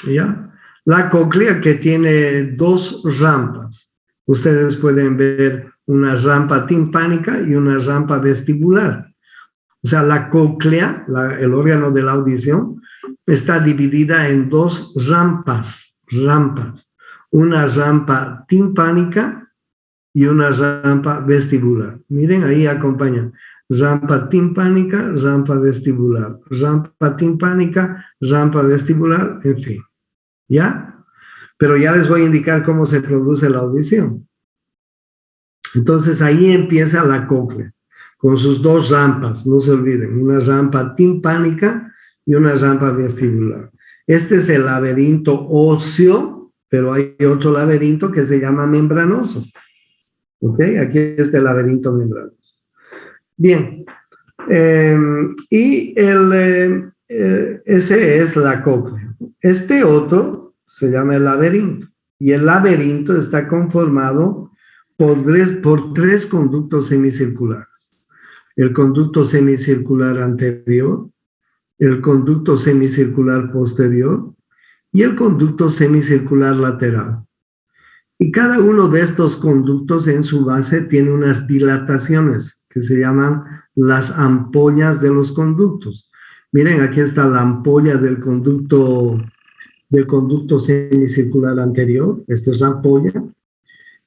¿ya? La cóclea que tiene 2 rampas. Ustedes pueden ver una rampa timpánica y una rampa vestibular. O sea, la cóclea, el órgano de la audición, está dividida en 2 rampas. Una rampa timpánica y una rampa vestibular. Miren, ahí acompañan. Rampa timpánica, rampa vestibular. Rampa timpánica, rampa vestibular, en fin. ¿Ya? Pero ya les voy a indicar cómo se produce la audición. Entonces ahí empieza la cóclea, con sus 2 rampas, no se olviden, una rampa timpánica y una rampa vestibular. Este es el laberinto óseo, pero hay otro laberinto que se llama membranoso. ¿Ok? Aquí está el laberinto membranoso. Bien. Ese es la cóclea. Este otro se llama el laberinto. Y el laberinto está conformado por tres conductos semicirculares. El conducto semicircular anterior, el conducto semicircular posterior y el conducto semicircular lateral. Y cada uno de estos conductos en su base tiene unas dilataciones que se llaman las ampollas de los conductos. Miren, aquí está la ampolla del conducto semicircular anterior. Esta es la ampolla.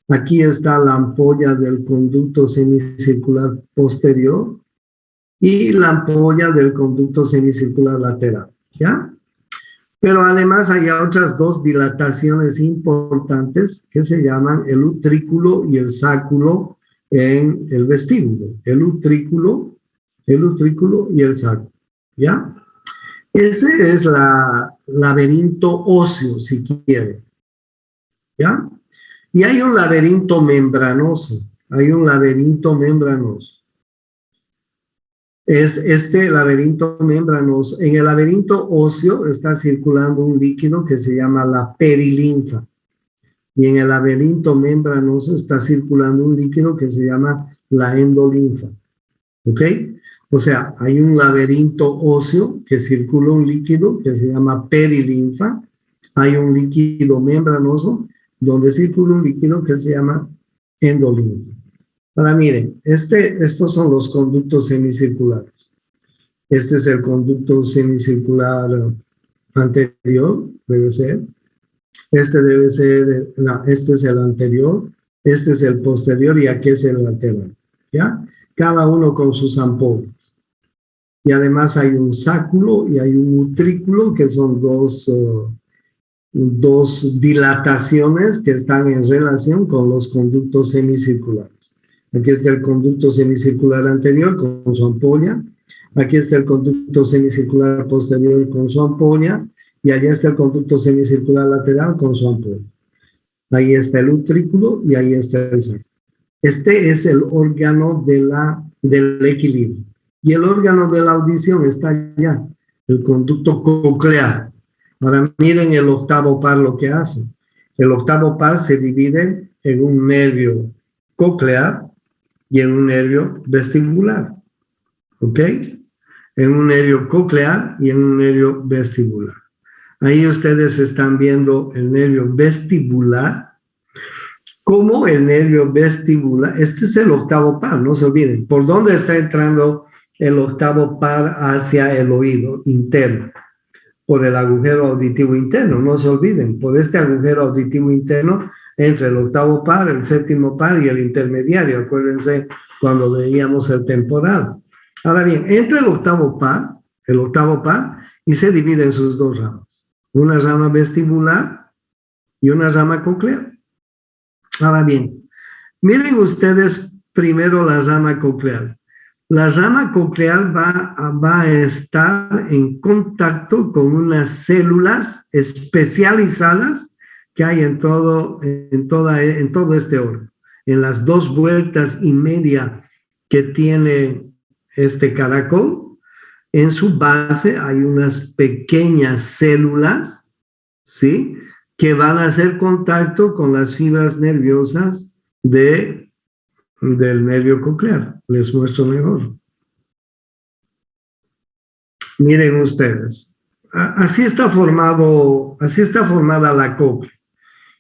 Aquí está la ampolla del conducto semicircular posterior y la ampolla del conducto semicircular lateral, ¿ya? Pero además hay otras dos dilataciones importantes que se llaman el utrículo y el sáculo en el vestíbulo. El utrículo y el sáculo, ¿ya? Ese es el laberinto óseo, si quiere, ¿ya? Y hay un laberinto membranoso, Es este laberinto membranoso. En el laberinto óseo está circulando un líquido que se llama la perilinfa. Y en el laberinto membranoso está circulando un líquido que se llama la endolinfa. ¿Ok? O sea, hay un laberinto óseo que circula un líquido que se llama perilinfa. Hay un líquido membranoso donde circula un líquido que se llama endolinfa. Ahora miren, estos son los conductos semicirculares. Este es el conducto semicircular anterior, debe ser. Este es el anterior, este es el posterior y aquí es el lateral, ¿ya? Cada uno con sus ampollas. Y además hay un sáculo y hay un utrículo, que son dos dilataciones que están en relación con los conductos semicirculares. Aquí está el conducto semicircular anterior con su ampolla. Aquí está el conducto semicircular posterior con su ampolla. Y allá está el conducto semicircular lateral con su ampolla. Ahí está el utrículo y ahí está el sáculo. Este es el órgano del equilibrio. Y el órgano de la audición está allá, el conducto coclear. Ahora miren el octavo par lo que hace. El octavo par se divide en un nervio coclear y en un nervio vestibular. ¿Ok? En un nervio coclear y en un nervio vestibular. Ahí ustedes están viendo el nervio vestibular. Como el nervio vestibular, este es el octavo par, no se olviden. ¿Por dónde está entrando el octavo par hacia el oído interno? Por el agujero auditivo interno, no se olviden. Por este agujero auditivo interno entre el octavo par, el séptimo par y el intermediario. Acuérdense cuando veíamos el temporal. Ahora bien, entra el octavo par, y se divide en sus dos ramas. Una rama vestibular y una rama coclear. Ahora bien, miren ustedes primero la rama coclear. La rama coclear va a estar en contacto con unas células especializadas que hay en todo este órgano. En las 2 vueltas y media que tiene este caracol, en su base hay unas pequeñas células, ¿sí?, que van a hacer contacto con las fibras nerviosas del nervio coclear. Les muestro mejor. Miren ustedes. Así está formada la cóclea.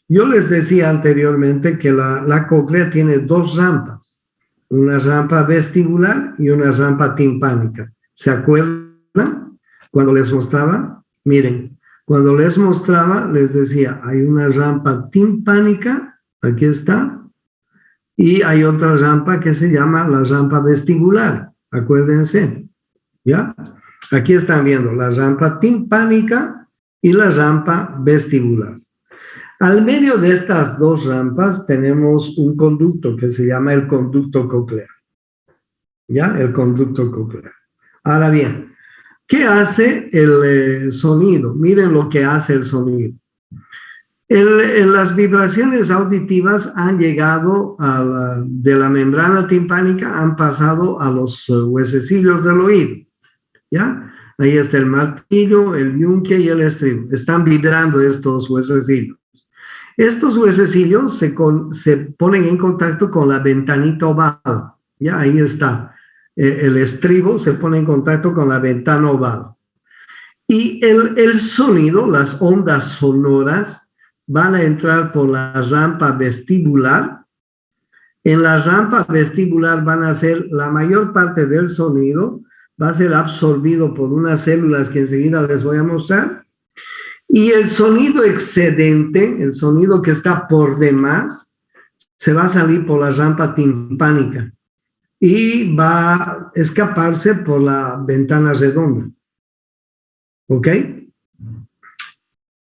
Yo les decía anteriormente que la cóclea tiene 2 rampas. Una rampa vestibular y una rampa timpánica. ¿Se acuerdan cuando les mostraba? Miren. Cuando les mostraba, les decía, hay una rampa timpánica, aquí está, y hay otra rampa que se llama la rampa vestibular, acuérdense, ¿ya? Aquí están viendo la rampa timpánica y la rampa vestibular. Al medio de estas 2 rampas tenemos un conducto que se llama el conducto coclear, ¿ya? El conducto coclear. Ahora bien, ¿Qué hace el sonido? Miren lo que hace el sonido. Las vibraciones auditivas han llegado de la membrana timpánica, han pasado a los huesecillos del oído, ¿ya? Ahí está el martillo, el yunque y el estribo. Están vibrando estos huesecillos. Estos huesecillos se ponen en contacto con la ventanita oval, ¿ya? Ahí está. El estribo se pone en contacto con la ventana oval. Y el sonido, las ondas sonoras, van a entrar por la rampa vestibular. En la rampa vestibular van a ser la mayor parte del sonido, va a ser absorbido por unas células que enseguida les voy a mostrar. Y el sonido excedente, el sonido que está por demás, se va a salir por la rampa timpánica y va a escaparse por la ventana redonda. ¿Ok?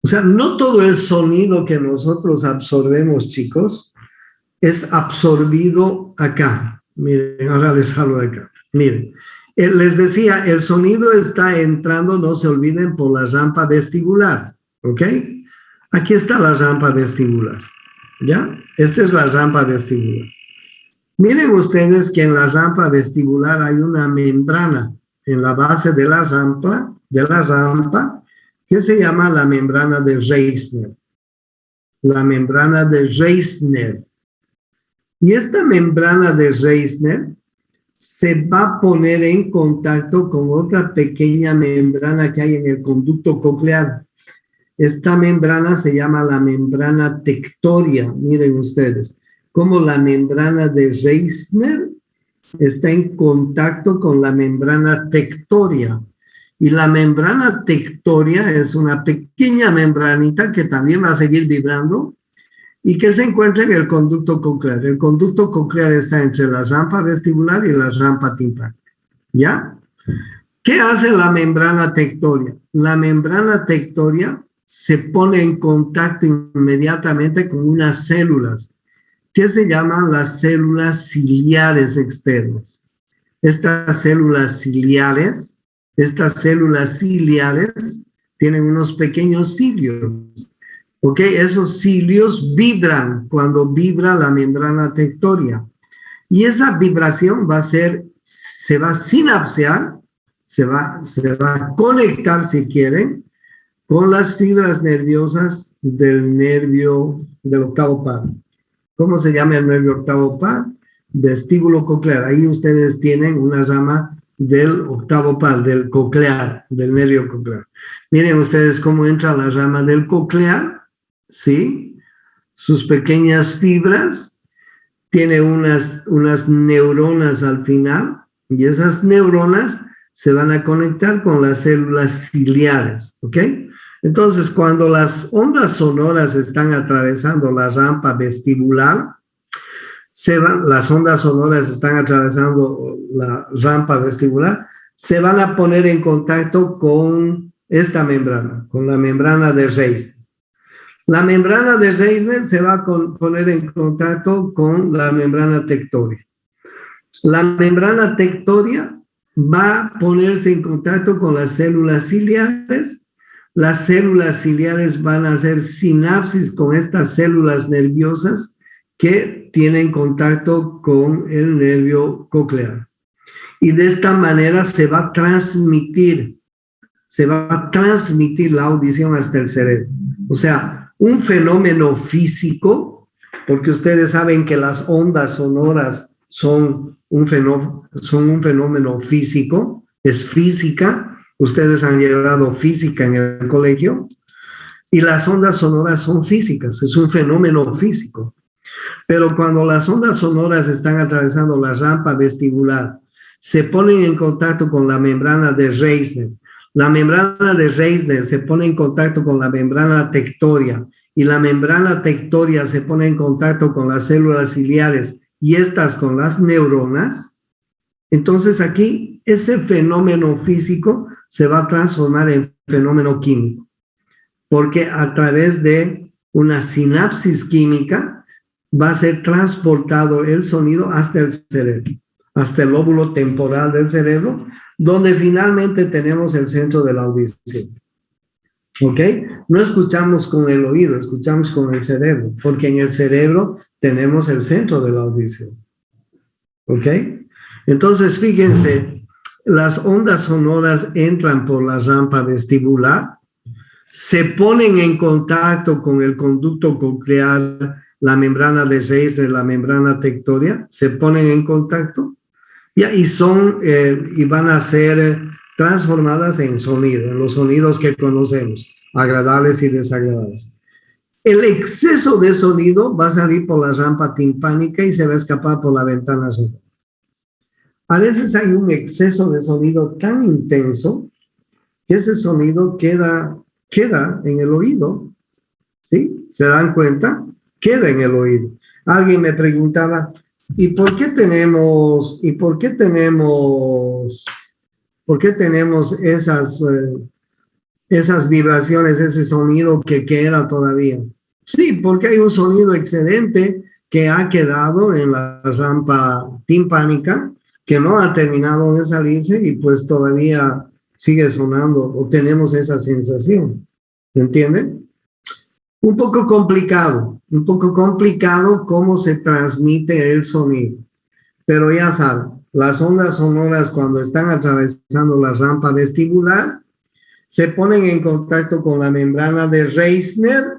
O sea, no todo el sonido que nosotros absorbemos, chicos, es absorbido acá. Miren, ahora les hablo de acá. Miren, les decía, el sonido está entrando, no se olviden, por la rampa vestibular. ¿Ok? Aquí está la rampa vestibular. ¿Ya? Esta es la rampa vestibular. Miren ustedes que en la rampa vestibular hay una membrana en la base de la rampa, que se llama la membrana de Reissner. La membrana de Reissner. Y esta membrana de Reissner se va a poner en contacto con otra pequeña membrana que hay en el conducto coclear. Esta membrana se llama la membrana tectoria. Miren ustedes, como la membrana de Reissner está en contacto con la membrana tectoria. Y la membrana tectoria es una pequeña membranita que también va a seguir vibrando y que se encuentra en el conducto coclear. El conducto coclear está entre la rampa vestibular y la rampa timpánica. ¿Ya? ¿Qué hace la membrana tectoria? La membrana tectoria se pone en contacto inmediatamente con unas células que se llaman las células ciliares externas. Estas células ciliares tienen unos pequeños cilios. ¿Ok? Esos cilios vibran cuando vibra la membrana tectoria. Y esa vibración se va a sinapsear, se va a conectar, si quieren, con las fibras nerviosas del nervio del octavo par. ¿Cómo se llama el nervio octavo par? Vestíbulo coclear. Ahí ustedes tienen una rama del octavo par, del coclear, del nervio coclear. Miren ustedes cómo entra la rama del coclear, ¿sí? Sus pequeñas fibras, tiene unas neuronas al final, y esas neuronas se van a conectar con las células ciliares, ¿ok? Entonces, cuando las ondas sonoras están atravesando la rampa vestibular, las ondas sonoras están atravesando la rampa vestibular, se van a poner en contacto con esta membrana, con la membrana de Reissner. La membrana de Reissner se va a poner en contacto con la membrana tectoria. La membrana tectoria va a ponerse en contacto con las células ciliares. Las células ciliares van a hacer sinapsis con estas células nerviosas que tienen contacto con el nervio coclear. Y de esta manera se va a transmitir la audición hasta el cerebro. O sea, un fenómeno físico, porque ustedes saben que las ondas sonoras son un fenómeno físico, es física. Ustedes han llevado física en el colegio, y las ondas sonoras son físicas, es un fenómeno físico. Pero cuando las ondas sonoras están atravesando la rampa vestibular, se ponen en contacto con la membrana de Reissner. La membrana de Reissner se pone en contacto con la membrana tectoria, y la membrana tectoria se pone en contacto con las células ciliares, y estas con las neuronas. Entonces aquí ese fenómeno físico se va a transformar en fenómeno químico, porque a través de una sinapsis química va a ser transportado el sonido hasta el cerebro. hasta el lóbulo temporal del cerebro, donde finalmente tenemos el centro de la audición. ¿Ok? No escuchamos con el oído, escuchamos con el cerebro, porque en el cerebro tenemos el centro de la audición. ¿Ok? Entonces, fíjense, las ondas sonoras entran por la rampa vestibular, se ponen en contacto con el conducto coclear, la membrana de Reisner, la membrana tectoria, se ponen en contacto y van a ser transformadas en sonido, en los sonidos que conocemos, agradables y desagradables. El exceso de sonido va a salir por la rampa timpánica y se va a escapar por la ventana sonora. A veces hay un exceso de sonido tan intenso que ese sonido queda en el oído, ¿sí? ¿Se dan cuenta? Queda en el oído. Alguien me preguntaba, ¿y por qué tenemos esas vibraciones, ese sonido que queda todavía? Sí, porque hay un sonido excedente que ha quedado en la rampa timpánica, que no ha terminado de salirse y pues todavía sigue sonando o tenemos esa sensación. ¿Entienden? Un poco complicado cómo se transmite el sonido. Pero ya saben, las ondas sonoras cuando están atravesando la rampa vestibular se ponen en contacto con la membrana de Reisner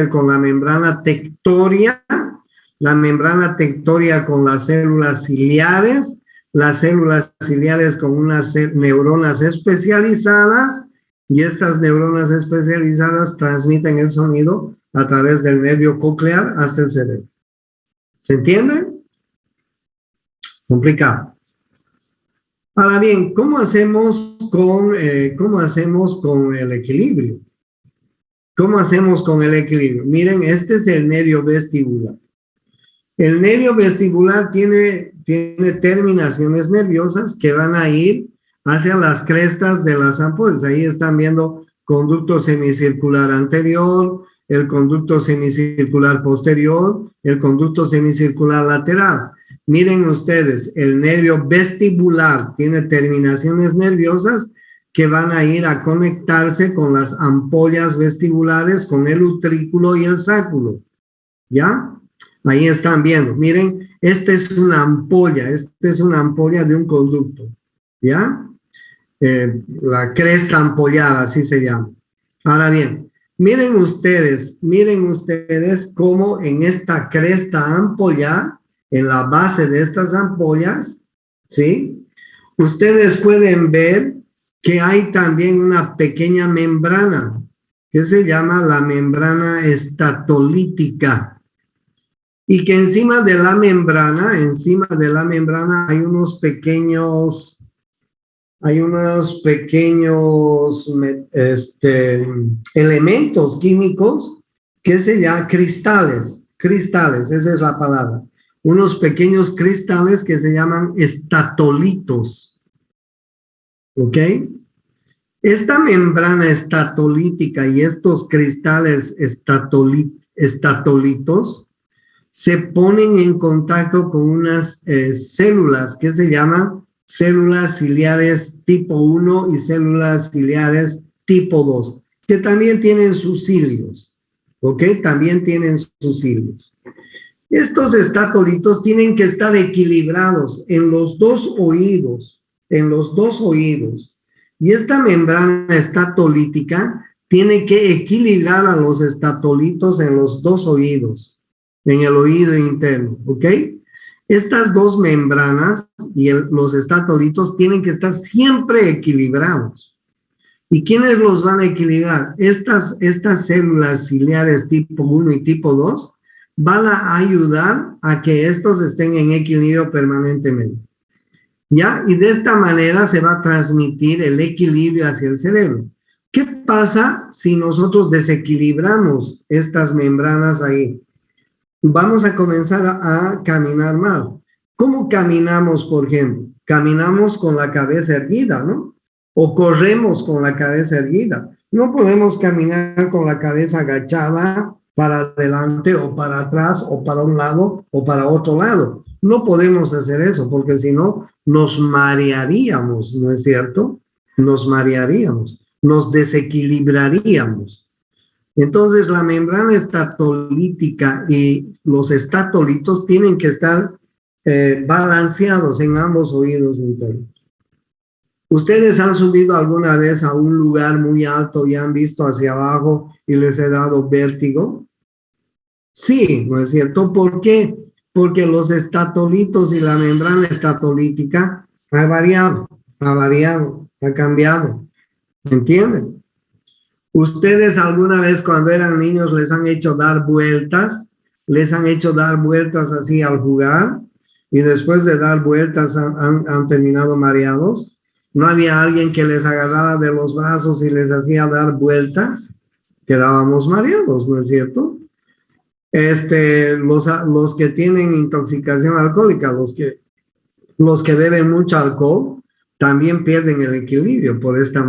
con la membrana tectoria, la membrana tectoria con las células ciliares con unas neuronas especializadas, y estas neuronas especializadas transmiten el sonido a través del nervio coclear hasta el cerebro. ¿Se entiende? Complicado. Ahora bien, ¿cómo hacemos con el equilibrio? ¿Cómo hacemos con el equilibrio? Miren, este es el nervio vestibular. El nervio vestibular tiene terminaciones nerviosas que van a ir hacia las crestas de las ampollas. Ahí están viendo conducto semicircular anterior, el conducto semicircular posterior, el conducto semicircular lateral. Miren ustedes, el nervio vestibular tiene terminaciones nerviosas que van a ir a conectarse con las ampollas vestibulares, con el utrículo y el sáculo. ¿Ya? Ahí están viendo. Miren, esta es una ampolla de un conducto. ¿Ya? La cresta ampollada, así se llama. Ahora bien, miren ustedes cómo en esta cresta ampollada, en la base de estas ampollas, ¿sí? Ustedes pueden ver que hay también una pequeña membrana que se llama la membrana estatolítica, y que encima de la membrana hay unos pequeños elementos químicos que se llaman cristales, esa es la palabra, unos pequeños cristales que se llaman estatolitos, ¿ok? Esta membrana estatolítica y estos cristales estatolitos se ponen en contacto con unas células que se llaman células ciliares tipo 1 y células ciliares tipo 2, que también tienen sus cilios, ¿ok? También tienen sus cilios. Estos estatolitos tienen que estar equilibrados en los dos oídos, y esta membrana estatolítica tiene que equilibrar a los estatolitos en los dos oídos, en el oído interno, ¿ok? Estas dos membranas y los estatolitos tienen que estar siempre equilibrados. ¿Y quiénes los van a equilibrar? Estas células ciliares tipo 1 y tipo 2 van a ayudar a que estos estén en equilibrio permanentemente. ¿Ya? Y de esta manera se va a transmitir el equilibrio hacia el cerebro. ¿Qué pasa si nosotros desequilibramos estas membranas ahí? Vamos a comenzar a caminar mal. ¿Cómo caminamos, por ejemplo? Caminamos con la cabeza erguida, ¿no? O corremos con la cabeza erguida. No podemos caminar con la cabeza agachada para adelante o para atrás o para un lado o para otro lado. No podemos hacer eso, porque si no, nos marearíamos, ¿no es cierto? Nos marearíamos, nos desequilibraríamos. Entonces, la membrana estatolítica y los estatolitos tienen que estar balanceados en ambos oídos internos. ¿Ustedes han subido alguna vez a un lugar muy alto y han visto hacia abajo y les he dado vértigo? Sí, ¿no es cierto? ¿Por qué? Porque los estatolitos y la membrana estatolítica ha variado, ha cambiado. ¿Entienden? ¿Ustedes alguna vez cuando eran niños les han hecho dar vueltas? ¿Les han hecho dar vueltas así al jugar? Y después de dar vueltas han terminado mareados. ¿No había alguien que les agarraba de los brazos y les hacía dar vueltas? Quedábamos mareados, ¿no es cierto? Los que tienen intoxicación alcohólica, los que beben mucho alcohol, también pierden el equilibrio por este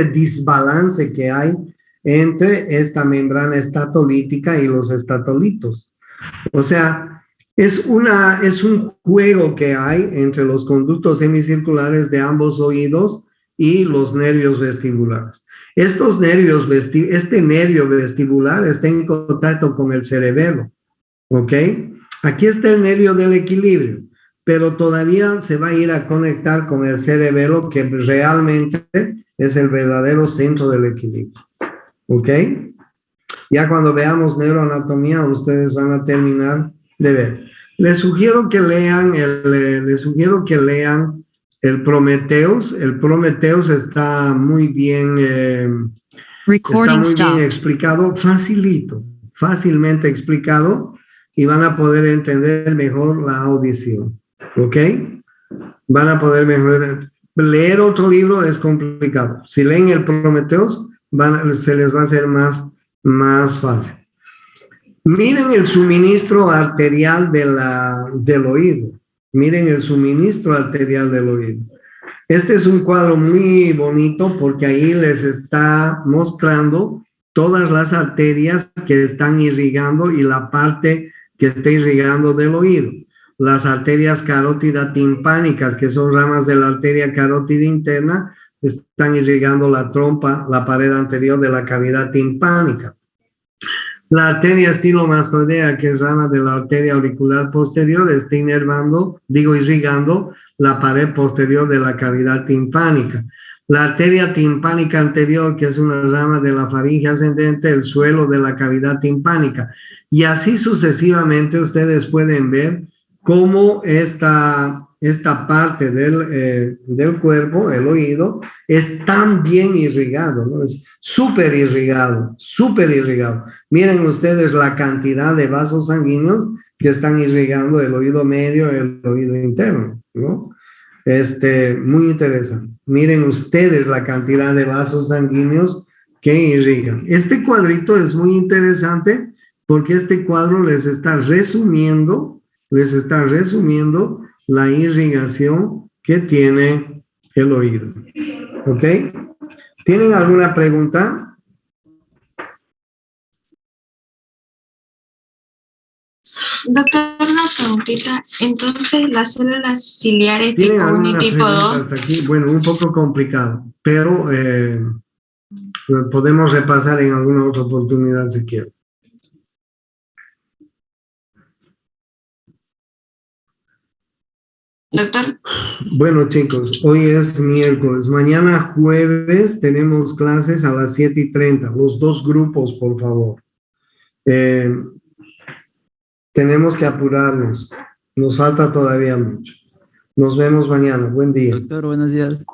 desbalance que hay entre esta membrana estatolítica y los estatolitos. O sea, es un juego que hay entre los conductos semicirculares de ambos oídos y los nervios vestibulares. Este nervio vestibular está en contacto con el cerebelo, ¿ok? Aquí está el nervio del equilibrio, pero todavía se va a ir a conectar con el cerebelo, que realmente es el verdadero centro del equilibrio, ¿ok? Ya cuando veamos neuroanatomía, ustedes van a terminar de ver. Les sugiero que lean el Prometheus. El Prometheus está muy bien, explicado, fácilmente explicado, y van a poder entender mejor la audición, ¿ok? Van a poder mejor. Leer otro libro es complicado. Si leen el Prometheus, se les va a hacer más fácil. Miren el suministro arterial del oído. Miren el suministro arterial del oído. Este es un cuadro muy bonito porque ahí les está mostrando todas las arterias que están irrigando y la parte que está irrigando del oído. Las arterias carótida timpánicas, que son ramas de la arteria carótida interna, están irrigando la trompa, la pared anterior de la cavidad timpánica. La arteria estilomastoidea, que es rama de la arteria auricular posterior, está irrigando la pared posterior de la cavidad timpánica. La arteria timpánica anterior, que es una rama de la faringe ascendente, el suelo de la cavidad timpánica. Y así sucesivamente ustedes pueden ver cómo esta parte del cuerpo, el oído, es tan bien irrigado, ¿no? Es súper irrigado, súper irrigado. Miren ustedes la cantidad de vasos sanguíneos que están irrigando el oído medio y el oído interno, ¿no? Muy interesante. Miren ustedes la cantidad de vasos sanguíneos que irrigan. Este cuadrito es muy interesante porque este cuadro les está resumiendo la irrigación que tiene el oído. ¿Ok? ¿Tienen alguna pregunta? Doctor, una preguntita. Entonces, las células ciliares tipo 1 y tipo 2. Hasta aquí? Bueno, un poco complicado, pero podemos repasar en alguna otra oportunidad si quieren. Doctor. Bueno, chicos, hoy es miércoles. Mañana jueves tenemos clases a las 7:30. Los dos grupos, por favor. Tenemos que apurarnos. Nos falta todavía mucho. Nos vemos mañana. Buen día. Doctor, buenos días.